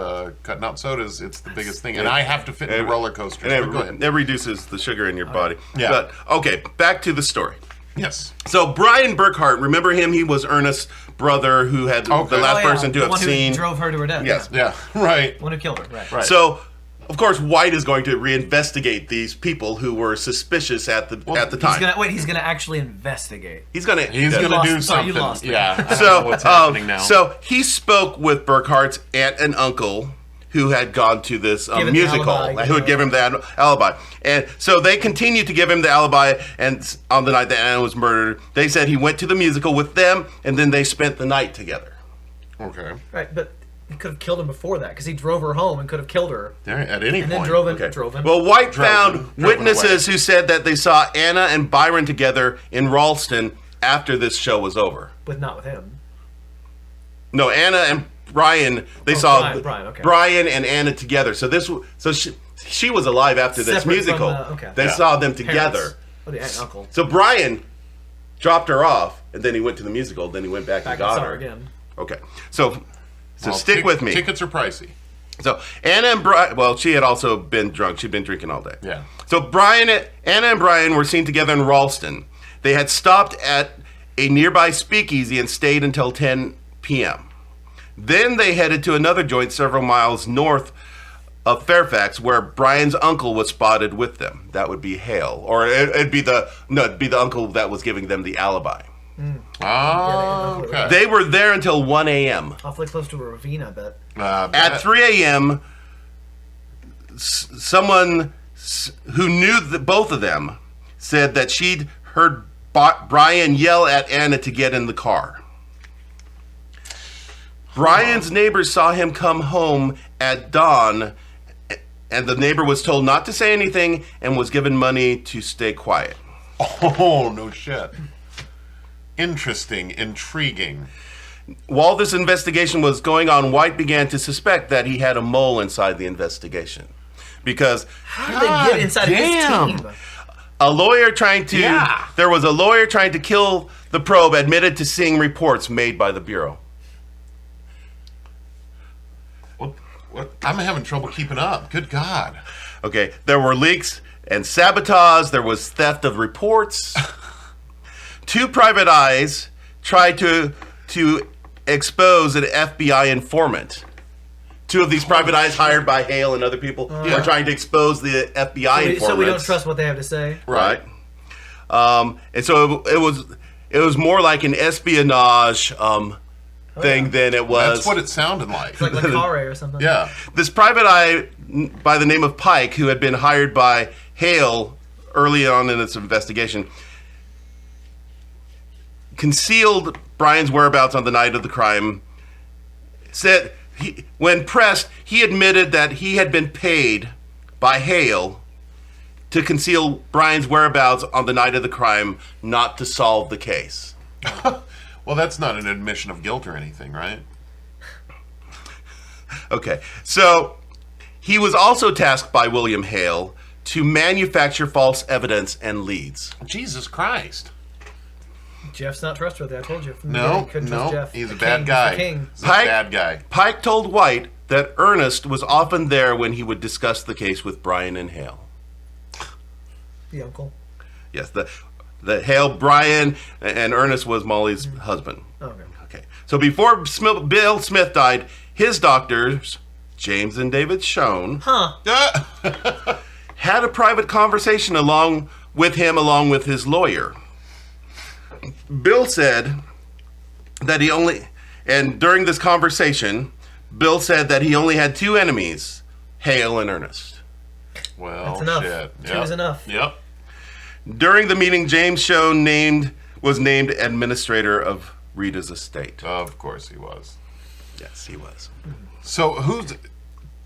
cutting out sodas, it's the biggest thing. And I have to fit in the roller coasters. And it reduces the sugar in your body. Yeah. But, okay, back to the story. Yes. So Brian Burkhart, remember him? He was Ernest's brother who had the last person to have seen. Who drove her to her death. Yes. Yeah, right. The one who killed her, right. So, of course, White is going to reinvestigate these people who were suspicious at the time. He's going to actually investigate. He's going to do something. You lost yeah. So, I don't know what's happening now. So he spoke with Burkhart's aunt and uncle, who had gone to this musical, who would give him that alibi. And so they continued to give him the alibi, and on the night that Anna was murdered, they said he went to the musical with them, and then they spent the night together. Okay. Right, but he could have killed him before that, because he drove her home and could have killed her. At any point. And then drove him. Well, White found witnesses who said that they saw Anna and Byron together in Ralston after this show was over. But not with him. No, Anna and Brian, saw Brian and Anna together. So she was alive after this musical. They saw them together. Oh, the aunt and uncle. So Brian dropped her off, and then he went to the musical. Then he went back and got her again. Okay, so stick with me. Tickets are pricey. So Anna and Brian. Well, she had also been drunk. She'd been drinking all day. Yeah. So Anna and Brian were seen together in Ralston. They had stopped at a nearby speakeasy and stayed until 10 p.m. Then they headed to another joint several miles north of Fairfax, where Brian's uncle was spotted with them. That would be Hale, or it'd be the uncle that was giving them the alibi. Oh, okay. They were there until 1 a.m. Awfully close to a ravine, I bet. At 3 a.m., someone who knew both of them said that she'd heard Brian yell at Anna to get in the car. Brian's neighbors saw him come home at dawn, and the neighbor was told not to say anything and was given money to stay quiet. Oh, no shit. Interesting, intriguing. While this investigation was going on, White began to suspect that he had a mole inside the investigation. Because how did they get inside of his team? There was a lawyer trying to kill the probe admitted to seeing reports made by the Bureau. What? I'm having trouble keeping up. Good God. Okay, there were leaks and sabotage. There was theft of reports. 2 private eyes tried to expose an FBI informant. 2 of these private eyes hired by Hale and other people were trying to expose the FBI informant. So we don't trust what they have to say. Right. And so it was more like an espionage thing than it was. That's what it sounded like. It's like Le Carre or something. Yeah. This private eye by the name of Pike, who had been hired by Hale early on in its investigation, concealed Brian's whereabouts on the night of the crime. Said when pressed, he admitted that he had been paid by Hale to conceal Brian's whereabouts on the night of the crime, not to solve the case. Well, that's not an admission of guilt or anything, right? Okay, so he was also tasked by William Hale to manufacture false evidence and leads. Jesus Christ. Jeff's not trustworthy, I told you. No, Jeff. he's a bad guy. He's the king. He's a bad guy. Pike told White that Ernest was often there when he would discuss the case with Brian and Hale. The uncle. Yes, the Hale, Brian, and Ernest was Molly's husband. Okay. So before Bill Smith died, his doctors, James and David Schoen, had a private conversation along with his lawyer. Bill said that during this conversation, Bill said that he only had two enemies, Hale and Ernest. Well, that's enough. Shit. Two is enough. Yep. During the meeting, James Schoen was named administrator of Rita's estate. Of course he was. Yes, he was. So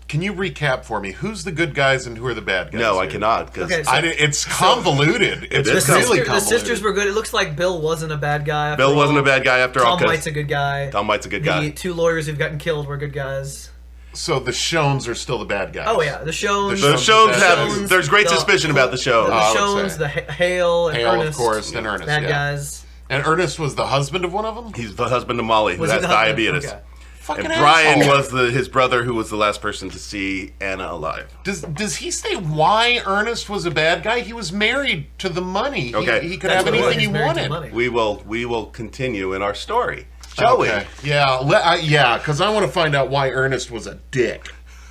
can you recap for me? Who's the good guys and who are the bad guys? No, here? I cannot. Okay, it's convoluted. It's is really the convoluted. sisters were good. It looks like Bill wasn't a bad guy. Bill wasn't a bad guy after all. Tom White's a good guy. Tom White's a good guy. The two lawyers who've gotten killed were good guys. So the Schoens are still the bad guys. Oh yeah, the Schoens. The Schoens have. There's great suspicion about the Schoens. The I would Schoens, say. the Hale, and Hale, Ernest. of course, and Ernest. Bad guys. And Ernest was the husband of one of them? He's the husband of Molly, who Was he has the husband? diabetes. Okay. Fucking And Brian asshole. was his brother, who was the last person to see Anna alive. Does he say why Ernest was a bad guy? He was married to the money. Okay. He could That's have what it was. anything he He's married to the wanted. money. We will continue in our story, shall Okay. Yeah, because I want to find out why Ernest was a dick.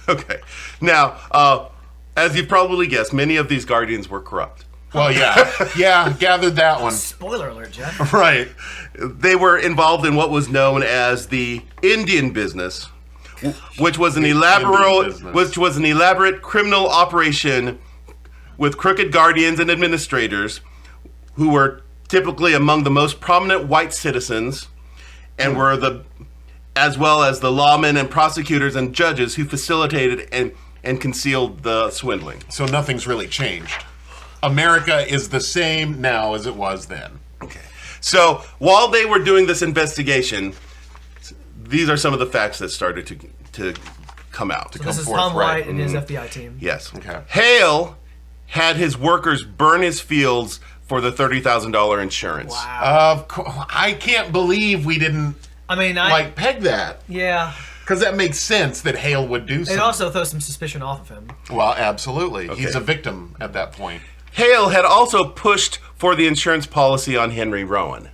we? Okay. Now, as you've probably guessed, many of these guardians were corrupt. Well, yeah, gathered that one. Spoiler alert, Jeff. Right. They were involved in what was known as the Indian business, which was an elaborate criminal operation with crooked guardians and administrators who were typically among the most prominent white citizens and were as well as the lawmen and prosecutors and judges who facilitated and concealed the swindling. So nothing's really changed. America is the same now as it was then. Okay. So while they were doing this investigation, these are some of the facts that started to come out. So this is Tom White and his FBI team. Yes. Okay. Hale had his workers burn his fields for the $30,000 insurance. Wow. Of course, I can't believe we didn't peg that. Yeah. Because that makes sense that Hale would do something. It also throws some suspicion off of him. Well, absolutely. Okay. He's a victim at that point. Hale had also pushed for the insurance policy on Henry Rowan.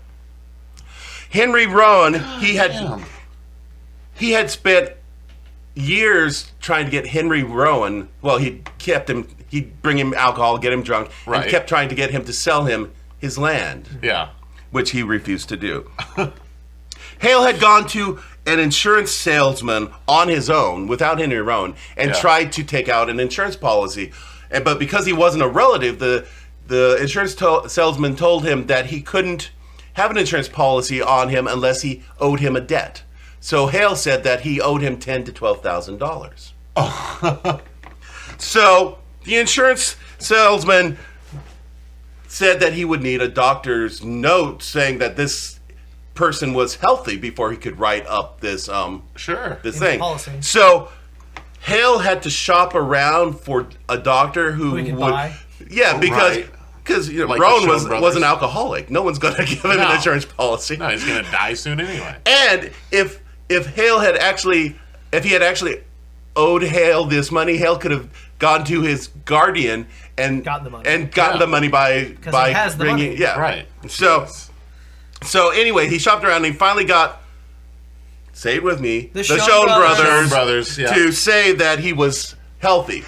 Henry Rowan, he had spent years trying to get Henry Rowan. Well, he'd bring him alcohol, get him drunk, right, and kept trying to get him to sell him his land. Yeah. Which he refused to do. Hale had gone to an insurance salesman on his own without Henry Rowan and tried to take out an insurance policy. But because he wasn't a relative, the insurance salesman told him that he couldn't have an insurance policy on him unless he owed him a debt. So Hale said that he owed him $10,000 to $12,000. Oh. So the insurance salesman said that he would need a doctor's note saying that this person was healthy before he could write up this this thing. Policy. So Hale had to shop around for a doctor who he could would buy? Yeah, because Like Rowan the Schoen was an alcoholic. No one's going to give him an insurance policy. No, he's going to die soon anyway. And if Hale had actually owed Hale this money, Hale could have gone to his guardian and gotten the money. by he has the bringing money. yeah. Right. So anyway, he shopped around and he finally got, say it with me, the Schoen Schoen brothers. brothers yeah. to say that he was healthy.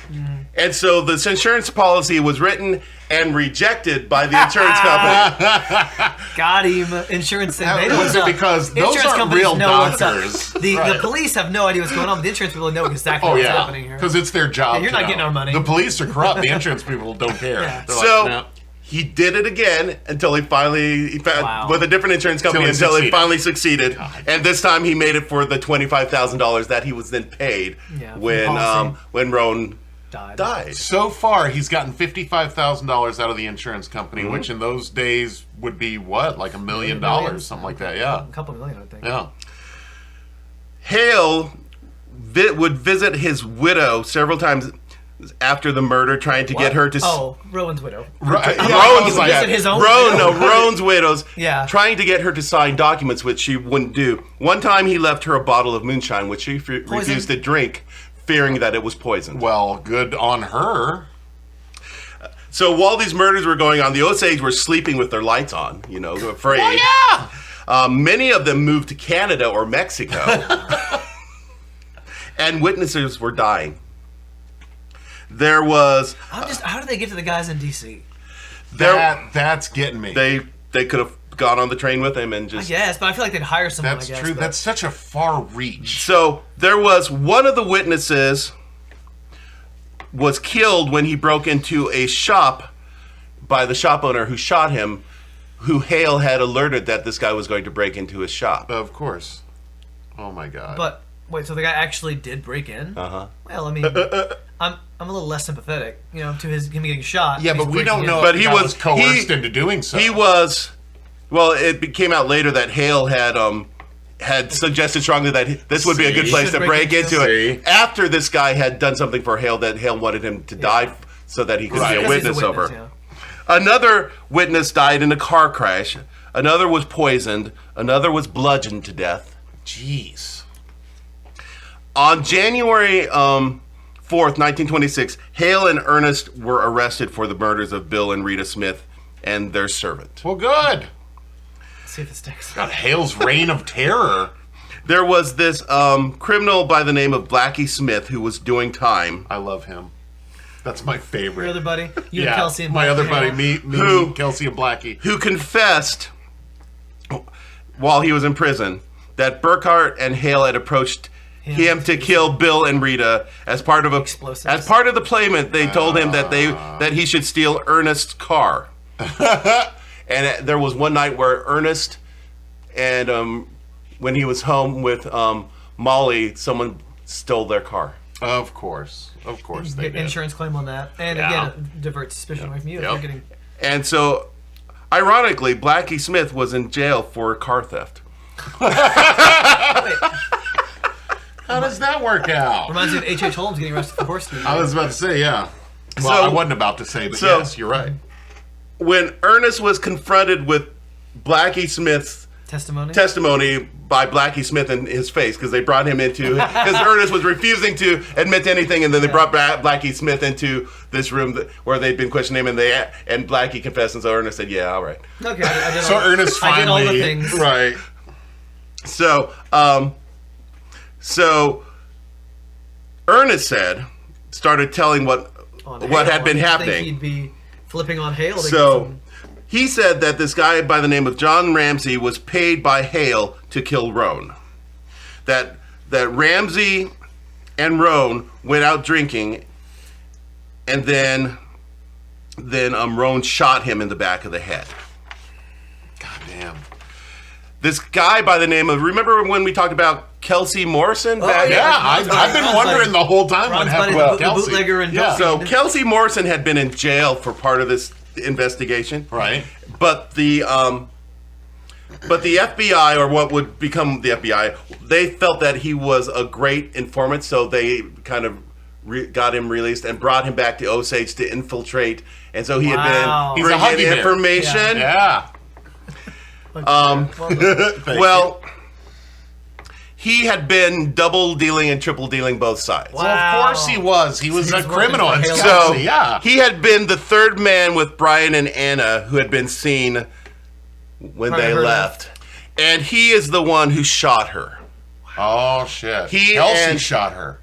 And so this insurance policy was written and rejected by the insurance company. Got him. Insurance. They know Was what's it up. because those Insurance aren't companies real know what's up. doctors? The police have no idea what's going on. The insurance people know exactly Oh, what's yeah. happening here. Because it's their job. Yeah, you're to not know. getting our money. The police are corrupt. The insurance people don't care. Yeah. They're So like, no. he did it again until he finally Wow. with a different insurance company He until he succeeded. finally succeeded. And this time he made it for the $25,000 that he was then paid Yeah, from when Rowan died. So far, he's gotten $55,000 out of the insurance company, Mm-hmm. which in those days would be what, like $1 million, something like that. Yeah. A couple million, I think. Yeah. Hale would visit his widow several times after the murder, trying to get her to... Rowan's widow. Rowan's widows. Yeah. Trying to get her to sign documents, which she wouldn't do. One time he left her a bottle of moonshine, which she refused to drink, fearing that it was poisoned. Well, good on her. So while these murders were going on, the Osage were sleeping with their lights on, afraid. Oh, yeah! Many of them moved to Canada or Mexico. And witnesses were dying. There was... how did they get to the guys in D.C.? That's getting me. They could have gone on the train with him and just... Yes, but I feel like they'd hire someone, That's true. But... That's such a far reach. So there was one of the witnesses was killed when he broke into a shop by the shop owner who shot him, who Hale had alerted that this guy was going to break into his shop. Of course. Oh, my God. But, wait, so the guy actually did break in? Uh-huh. Well, I mean... I'm a little less sympathetic, to him getting shot. Yeah, but we don't know but if he was coerced into doing so. He was... Well, it came out later that Hale had suggested strongly that this would be a good place to break into it. After this guy had done something for Hale, that Hale wanted him to die so that he could be a witness over. Yeah. Another witness died in a car crash. Another was poisoned. Another was bludgeoned to death. Jeez. On January 4th, 1926, Hale and Ernest were arrested for the murders of Bill and Rita Smith and their servant. Well, good. Let's see if it sticks. God, Hale's reign of terror. There was this criminal by the name of Blackie Smith who was doing time. I love him. That's my favorite. Your other buddy? You and Kelsey and Blackie. My other buddy, me, Kelsey and Blackie. Who confessed while he was in prison that Burkhart and Hale had approached him to kill Bill and Rita as part of the payment. They told him that he should steal Ernest's car. And there was one night where Ernest and when he was home with Molly, someone stole their car. Of course they did. Insurance claim on that, and again, it diverts suspicion away from you. If you're getting... And so, ironically, Blackie Smith was in jail for car theft. How does that work out? Reminds me of H.H. Holmes getting arrested for horse thieving. I was about to say, yeah. Well, I wasn't about to say, but yes, you're right. When Ernest was confronted with Blackie Smith's testimony by Blackie Smith in his face, because they brought him into... Because Ernest was refusing to admit to anything, and then they brought Blackie Smith into this room where they'd been questioning him, and Blackie confessed, and so Ernest said, yeah, all right. Okay, I did Ernest finally... I did all the things. Right. So Ernest started telling what had been happening. I think he'd be flipping on Hale. So he said that this guy by the name of John Ramsey was paid by Hale to kill Roan. That Ramsey and Roan went out drinking, and then Roan shot him in the back of the head. God damn. This guy by the name of... Remember when we talked about Kelsey Morrison? I've been wondering the whole time what happened with Kelsey. Bootlegger and So Kelsey Morrison had been in jail for part of this investigation. Right. But the FBI, or what would become the FBI, they felt that he was a great informant, so they kind of got him released and brought him back to Osage to infiltrate. And so he had been bringing information. Yeah. Well, he had been double dealing and triple dealing both sides. Wow. Well, of course he was. He was a criminal. So he had been the third man with Brian and Anna, who had been seen when they left. And he is the one who shot her. Oh, shit. Kelsey shot her.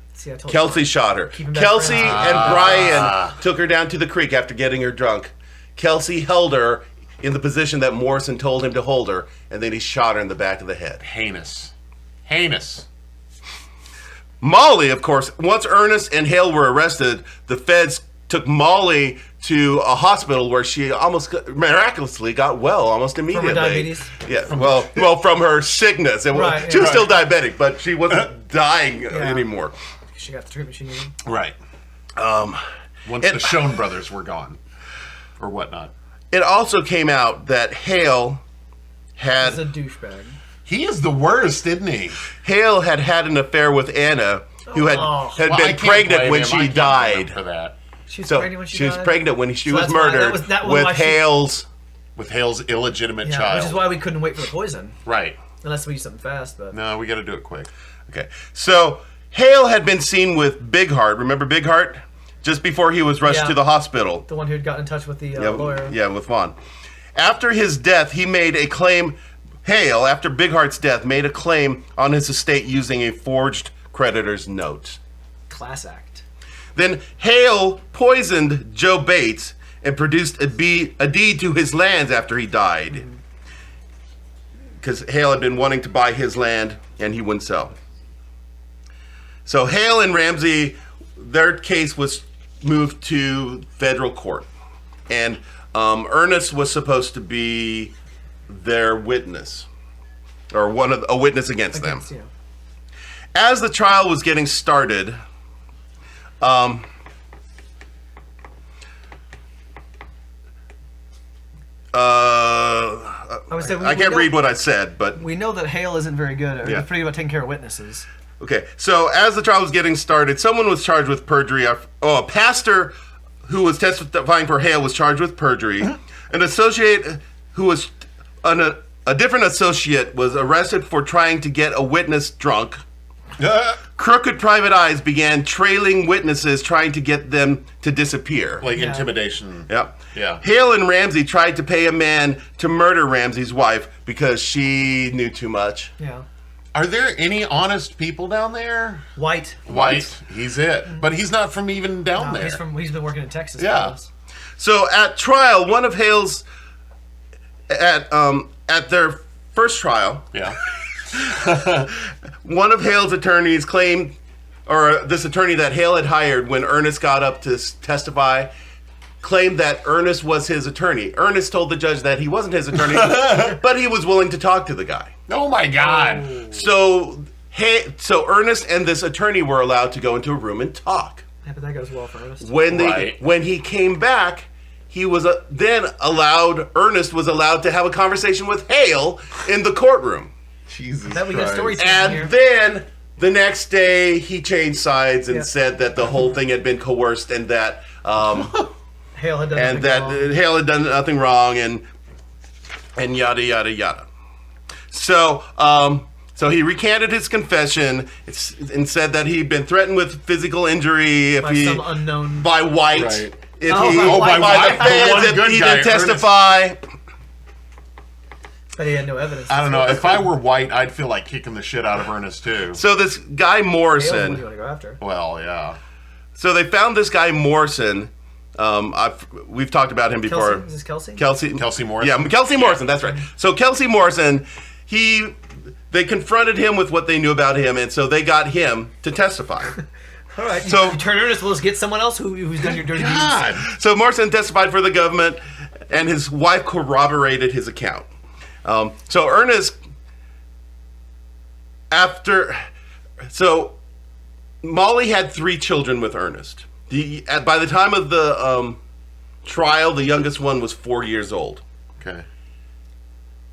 Kelsey shot her. Kelsey and Brian took her down to the creek after getting her drunk. Kelsey held her in the position that Morrison told him to hold her, and then he shot her in the back of the head. Heinous. Molly, of course, once Ernest and Hale were arrested, the feds took Molly to a hospital where she miraculously got well almost immediately. From her diabetes? Yeah, from her sickness. She was still diabetic, but she wasn't dying anymore. She got the treatment she needed. Right. Once the Schoen brothers were gone, or whatnot. It also came out that Hale had... He's a douchebag. He is the worst, isn't he? Hale had an affair with Anna, who had been pregnant when she died. For that. She was pregnant when she was pregnant when she was murdered with Hale's illegitimate child. Which is why we couldn't wait for the poison. Right. Unless we use something fast, but... No, we got to do it quick. Okay. So, Hale had been seen with Big Heart. Remember Big Heart? Just before he was rushed to the hospital. The one who had gotten in touch with the lawyer. Yeah, with Vaughn. After his death, he made a claim... Hale, after Big Heart's death, made a claim on his estate using a forged creditor's note. Class act. Then Hale poisoned Joe Bates and produced a deed to his lands after he died. Because Hale had been wanting to buy his land and he wouldn't sell. So Hale and Ramsey, their case was moved to federal court. And Ernest was supposed to be their witness, or a witness against them. Yeah. As the trial was getting started, I can't read what I said, but we know that Hale isn't very good. He's pretty good about taking care of witnesses. Okay, so as the trial was getting started, someone was charged with perjury. A pastor who was testifying for Hale was charged with perjury. An associate who was a different associate was arrested for trying to get a witness drunk. Crooked private eyes began trailing witnesses, trying to get them to disappear. Like intimidation. Yep. Yeah. Hale and Ramsey tried to pay a man to murder Ramsey's wife because she knew too much. Yeah. Are there any honest people down there? White. He's it. But he's not from even down there. He's been working in Texas. Yeah. So at trial, one of Hale's at their first trial, one of Hale's attorneys claimed, or this attorney that Hale had hired when Ernest got up to testify, claimed that Ernest was his attorney. Ernest told the judge that he wasn't his attorney, but he was willing to talk to the guy. Oh my God! So Ernest and this attorney were allowed to go into a room and talk. Yeah, but that goes well for Ernest. When he came back, he was Ernest was allowed to have a conversation with Hale in the courtroom. Jesus That we got stories And then the next day he changed sides and said that the whole thing had been coerced and that Hale had done Hale had done nothing wrong and yada yada yada. So he recanted his confession and said that he'd been threatened with physical injury by White. Right. If by the feds, if he didn't testify. But he had no evidence. I don't know. If I were White, I'd feel like kicking the shit out of Ernest too. So this guy Morrison. What do you want to go after? Well, yeah. So they found this guy Morrison. We've talked about him before. Is this Kelsey? Kelsey Morrison. Yeah, Kelsey Morrison. That's right. So Kelsey Morrison, they confronted him with what they knew about him, and so they got him to testify. All right. So you turn Ernest. Let's get someone else who's done your dirty deeds. So Morrison testified for the government, and his wife corroborated his account. So Ernest, Molly had 3 children with Ernest. By the time of the trial, the youngest one was 4 years old. Okay.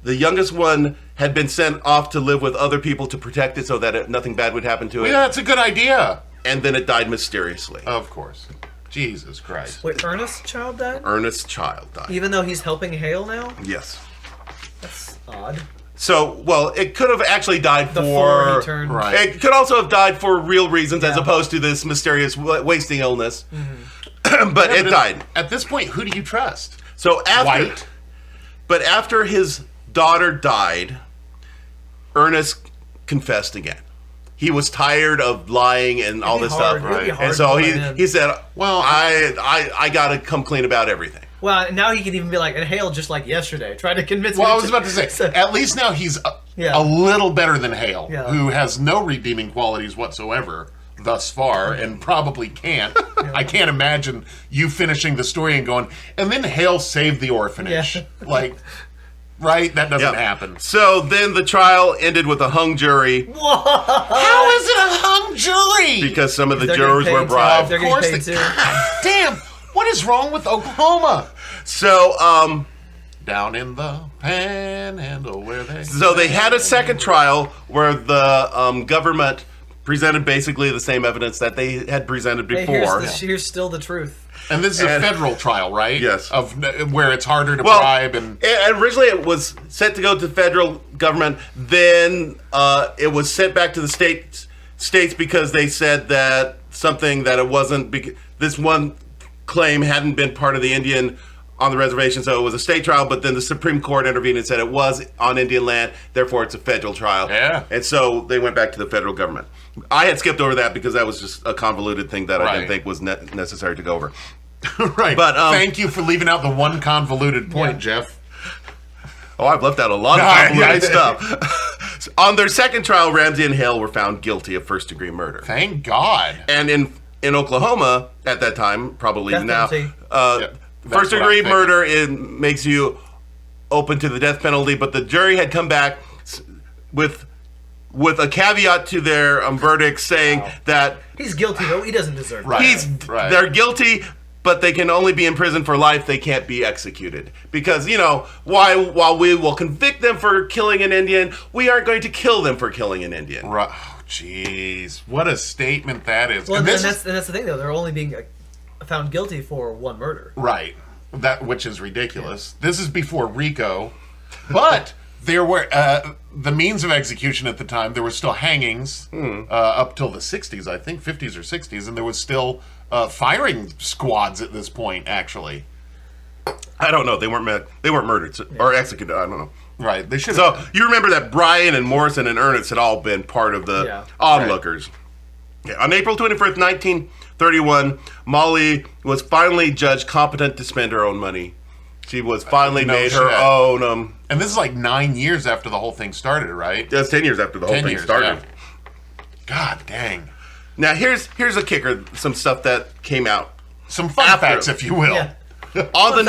The youngest one had been sent off to live with other people to protect it so that nothing bad would happen to it. Yeah, that's a good idea. And then it died mysteriously. Of course. Jesus Christ. Wait, Ernest's child died? Ernest's child died. Even though he's helping Hale now? Yes. That's odd. So, it could have actually died before he turned. Right. It could also have died for real reasons as opposed to this mysterious wasting illness. Mm-hmm. But it died. At this point, who do you trust? So White? But after his daughter died, Ernest confessed again. He was tired of lying and all this stuff, right? And so he said, "Well, I got to come clean about everything." Well, now he can even be like, and Hale just like yesterday tried to convince me. Well, I was about to say, at least now he's a little better than Hale, who has no redeeming qualities whatsoever thus far, and probably can't. I can't imagine you finishing the story and going, and then Hale saved the orphanage, Right? That doesn't happen. So then the trial ended with a hung jury. Whoa! How is it a hung jury? Because some of the jurors were bribed. Of course. Damn! What is wrong with Oklahoma? So, down in the panhandle where they... So they had a second trial where the government presented basically the same evidence that they had presented before. Hey, here's still the truth. And this is a federal trial, right? Yes. Of where it's harder to bribe and originally it was set to go to the federal government. Then it was sent back to the states because they said that something that it wasn't. This one claim hadn't been part of the Indian on the reservation, so it was a state trial. But then the Supreme Court intervened and said it was on Indian land, therefore it's a federal trial. Yeah. And so they went back to the federal government. I had skipped over that because that was just a convoluted thing that I didn't think was necessary to go over. Right. But thank you for leaving out the one convoluted point, Jeff. Oh, I've left out a lot of convoluted stuff. On their second trial, Ramsey and Hale were found guilty of first-degree murder. Thank God. And in Oklahoma at that time, probably now, first-degree murder makes you open to the death penalty. But the jury had come back with a caveat to their verdict saying that he's guilty, though he doesn't deserve it. They're guilty, but they can only be in prison for life. They can't be executed. Because, while we will convict them for killing an Indian, we aren't going to kill them for killing an Indian. Right. Oh, jeez. What a statement that is. Well, and that's the thing, though. They're only being found guilty for one murder. Right. Which is ridiculous. Yeah. This is before RICO. But there were the means of execution at the time. There were still hangings up till the 60s, I think, 50s or 60s. And there was still firing squads at this point, actually. I don't know. They weren't murdered or executed. I don't know. Right. They should. So you remember that Brian and Morrison and Ernest had all been part of the onlookers. Right. On April 21st, 1931, Molly was finally judged competent to spend her own money. She was finally made her own. And this is like 9 years after the whole thing started, right? That's 10 years after the whole thing started. Yeah. God dang. Now here's a kicker. Some stuff that came out. Some fun facts, if you will. Yeah. On the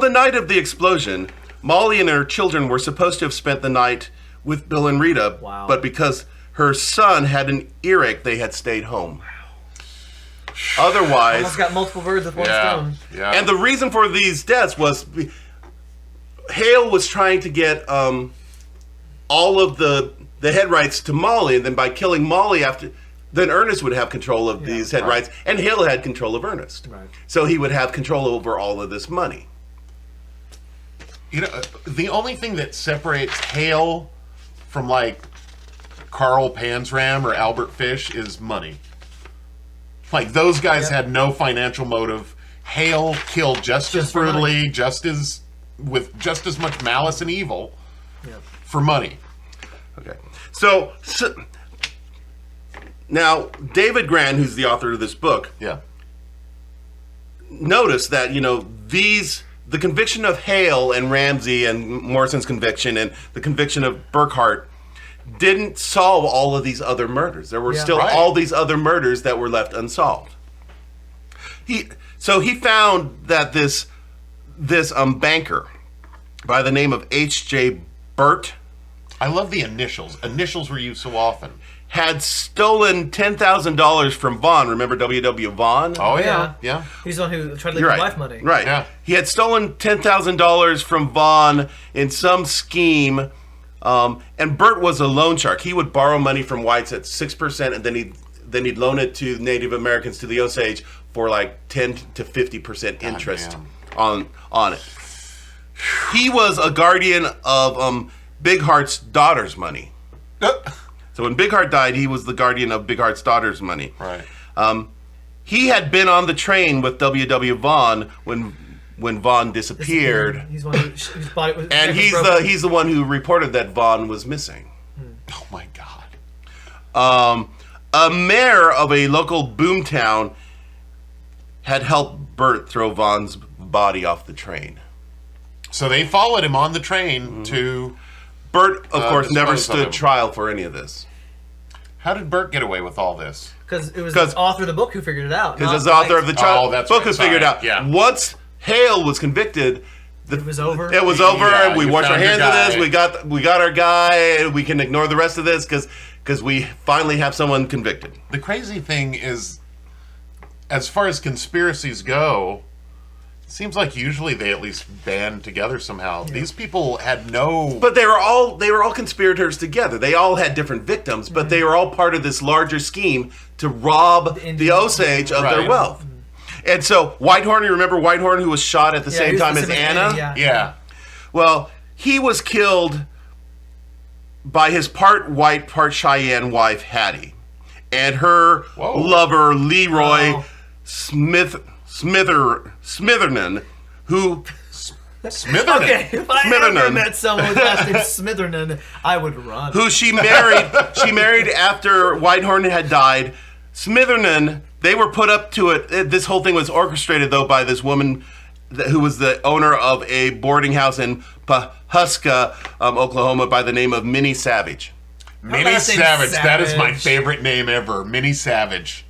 night of the explosion, Molly and her children were supposed to have spent the night with Bill and Rita, but because her son had an earache, they had stayed home. Otherwise, almost got multiple birds with one stone. Yeah. And the reason for these deaths was Hale was trying to get all of the head rights to Molly, and then by killing Molly then Ernest would have control of these head rights, and Hale had control of Ernest. Right. So he would have control over all of this money. The only thing that separates Hale from like Carl Panzram or Albert Fish is money. Like those guys had no financial motive. Hale killed just as brutally, with just as much malice and evil for money. Okay. So now, David Grann, who's the author of this book, noticed that, the conviction of Hale and Ramsey and Morrison's conviction and the conviction of Burkhart didn't solve all of these other murders. There were still all these other murders that were left unsolved. So he found that this banker by the name of H.J. Burt. I love the initials. Initials were used so often. Had stolen $10,000 from Vaughn. Remember W.W. Vaughn? Oh, yeah. He's the one who tried to leave his wife money. Right. Yeah. He had stolen $10,000 from Vaughn in some scheme, and Burt was a loan shark. He would borrow money from whites at 6%, and then he'd loan it to Native Americans, to the Osage, for like 10 to 50% interest on it. He was a guardian of Big Heart's daughter's money. So when Big Heart died, he was the guardian of Big Heart's daughter's money. Right. He had been on the train with W.W. Vaughn when Vaughn disappeared. He's the one whose body was and he's the one who reported that Vaughn was missing. Oh my God. A mayor of a local boomtown had helped Burt throw Vaughn's body off the train. So they followed him on the train to... Burt, of course, never stood trial for any of this. How did Burt get away with all this? Because it was the author of the book who figured it out. Because the author of the book who figured it out. Yeah. Once Hale was convicted, it was over. It was over, and we wash our hands of this. We got our guy, and we can ignore the rest of this because we finally have someone convicted. The crazy thing is, as far as conspiracies go, Seems like usually they at least band together somehow. Yeah. These people had no... But they were all conspirators together. They all had different victims, but they were all part of this larger scheme to rob the Osage of their wealth. And so Whitehorn, you remember Whitehorn, who was shot at the same time as Anna? Yeah. Well, he was killed by his part white, part Cheyenne wife, Hattie, and her lover, Leroy Smithernan, who... Smithernan. Okay, if I ever met someone with last name Smithernan, I would run. Who she married. She married after Whitehorn had died. Smithernan, they were put up to it. This whole thing was orchestrated, though, by this woman who was the owner of a boarding house in Pawhuska, Oklahoma, by the name of Minnie Savage. Minnie Savage. That is my favorite name ever. Minnie Savage.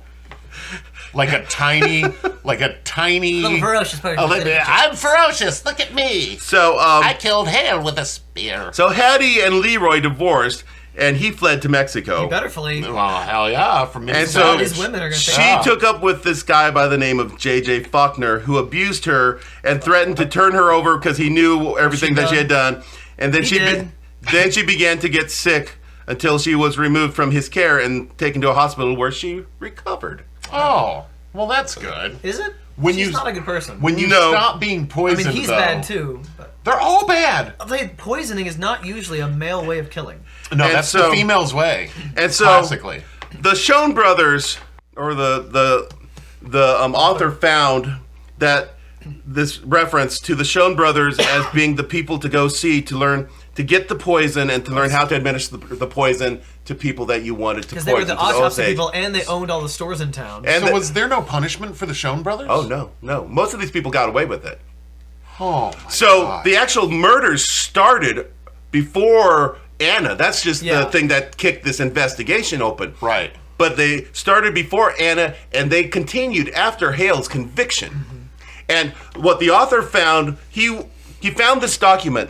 Like a tiny... Little ferocious person. I'm ferocious. Look at me. So I killed hell with a spear. So Hattie and Leroy divorced, and he fled to Mexico. You better flee. Well, hell yeah. From Minnie and Savage. so these women are gonna she took up with this guy by the name of J.J. Faulkner, who abused her and threatened to turn her over because he knew everything that she had done. And then then she began to get sick until she was removed from his care and taken to a hospital where she recovered. Oh, well, that's good. Is it? She's not a good person. When you stop being poisoned, he's bad too. But they're all bad. Poisoning is not usually a male way of killing. No, and that's the female's way. And so, classically, the Schoen brothers, or the author, found that this reference to the Schoen brothers as being the people to go see to learn to get the poison and to learn how to administer the poison to people that you wanted to poison. Because they were the Autopsy people and they owned all the stores in town. And so was there no punishment for the Schoen brothers? Oh, no. Most of these people got away with it. Oh, my God. The actual murders started before Anna. That's just the thing that kicked this investigation open. Right. But they started before Anna, and they continued after Hale's conviction. Mm-hmm. And what the author found, he found this document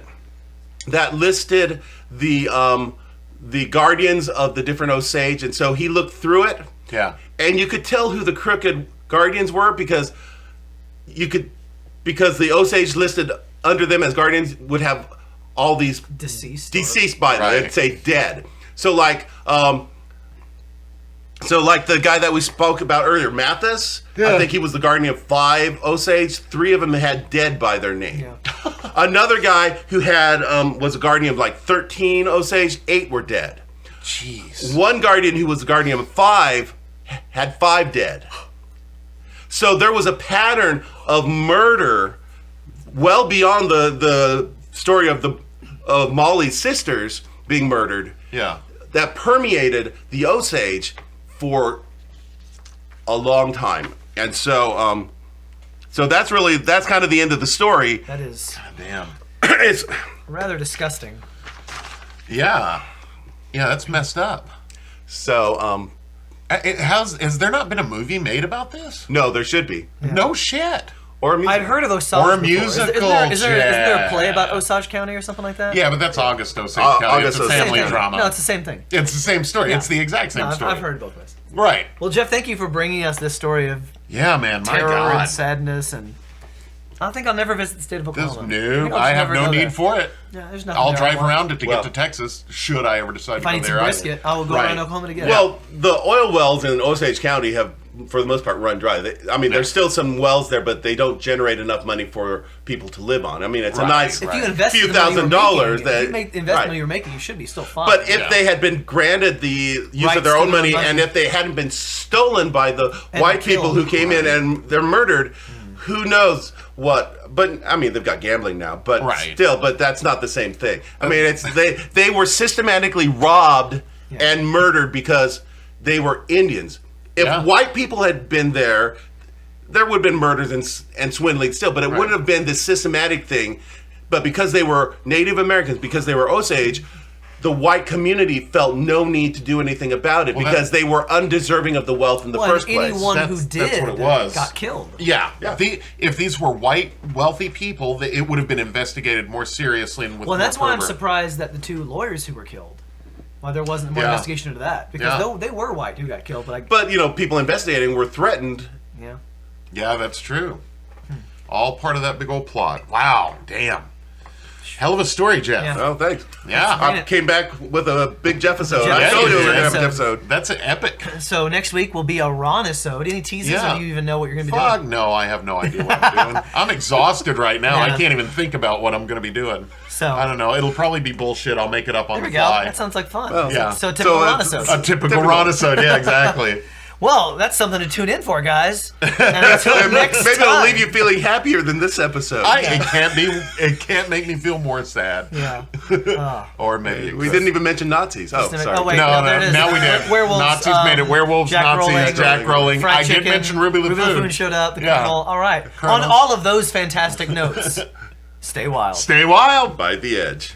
that listed the guardians of the different Osage, and so he looked through it. Yeah. And you could tell who the crooked guardians were because the Osage listed under them as guardians would have all these deceased by them. Right. It'd say dead. So like the guy that we spoke about earlier, Mathis, I think he was the guardian of 5 Osage. 3 of them had dead by their name. Yeah. Another guy who had was a guardian of like 13 Osage. 8 were dead. Jeez. One guardian who was the guardian of 5 had 5 dead. So there was a pattern of murder well beyond the story of Molly's sisters being murdered. Yeah. That permeated the Osage for a long time. And so that's kind of the end of the story. That is. God damn. It's rather disgusting. Yeah. Yeah, that's messed up. So, has there not been a movie made about this? No, there should be. Yeah. No shit. Or a musical. I'd heard of Osage or a before. musical. Is there a play about Osage County or something like that? Yeah, but that's August Osage County. It's a family drama. No, it's the same thing. It's the same story. Yeah. It's the exact same story. I've heard both ways. Right. Well, Jeff, thank you for bringing us this story of man, my terror God. and sadness, and I think I'll never visit the state of Oklahoma. I have no need for it. Yeah, there's nothing. I'll drive around it to get to Texas. Should I ever decide to go there? If I need some brisket, I will go around Oklahoma to get it. Well, the oil wells in Osage County have, for the most part, run dry. There's still some wells there, but they don't generate enough money for people to live on. I mean, it's a nice if you invest few $1,000s. If you make the investment you're making, you should be still fine. But if they had been granted the use of their own money, and if they hadn't been stolen by the white people who came in and they're murdered, who knows what? But I mean, they've got gambling now. But still, but that's not the same thing. I mean, it's they were systematically robbed and murdered because they were Indians. If white people had been there would have been murders and swindling still, but it wouldn't have been this systematic thing. But because they were Native Americans, because they were Osage, the white community felt no need to do anything about it because they were undeserving of the wealth in the first place. Anyone who did that's what it was. Got killed. Yeah. If these were white, wealthy people, it would have been investigated more seriously. And with that's why I'm surprised that the 2 lawyers who were killed, why there wasn't more investigation into that. Because they were white who got killed. But people investigating were threatened. Yeah, that's true. All part of that big old plot. Wow, damn. Hell of a story, Jeff. Yeah. Oh, thanks. Yeah. I came back with a big Jeff-isode. Jeff- I told you we were Yeah, going to have an episode. episode. That's an epic. So next week will be a Ron-isode. Any teasers? Yeah. Or do you even know what you're going to be Fuck, doing? no, I have no idea what I'm doing. I'm exhausted right now. Yeah. I can't even think about what I'm going to be doing. So I don't know. It'll probably be bullshit. I'll make it up on there the we go. fly. That sounds like fun. Well, Yeah. So typical Ron-isode. A typical Ron-isode. Yeah, exactly. Well, that's something to tune in for, guys. And until And next maybe time. it'll leave you feeling happier than this episode. It can't make me feel more sad. Yeah. Or maybe we didn't even mention Nazis. Oh, sorry. Oh, wait. No, there it is. now we did. Werewolves. Nazis made it. Werewolves, Jack Nazis, Rolling, Jack Rolling. Fried I chicken, did mention Ruby LaFoon. showed up. The Yeah. Colonel. All right. Colonel. On all of those fantastic notes, stay wild. Stay wild. By the edge.